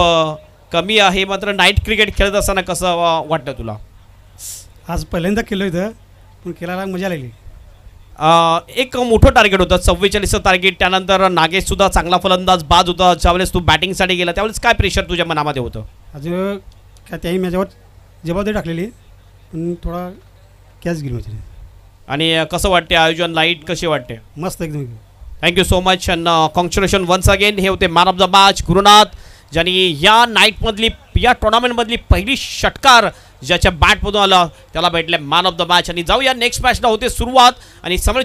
कमी आहे, मात्र नाईट क्रिकेट खेळत असताना कसं वाटतं तुला? आज पहिल्यांदा केलं इथं, पण खेळायला मजा आलेली. एक मोठं टार्गेट होतं 44चं टार्गेट. त्यानंतर नागेश सुद्धा चांगला फलंदाज बाद होता. ज्यावेळेस तू बॅटिंगसाठी गेला त्यावेळेस काय प्रेशर तुझ्या मनामध्ये होतं? अजून काय त्याही माझ्यावर जबाबदारी टाकलेली, पण थोडा कॅच गेली होती. आणि कसं वाटते आयोजन? लाईट कशी वाटते? मस्त एकदम. Thank you so much and congratulation once again. हे होते man of the match Gurunath. ज्यांनी या नाईटमधली या टुर्नामेंटमधली पहिली षटकार ज्याच्या बॅटमधून आलं त्याला भेटले मॅन ऑफ द मॅच. आणि जाऊया नेक्स्ट मॅचला होते सुरुवात आणि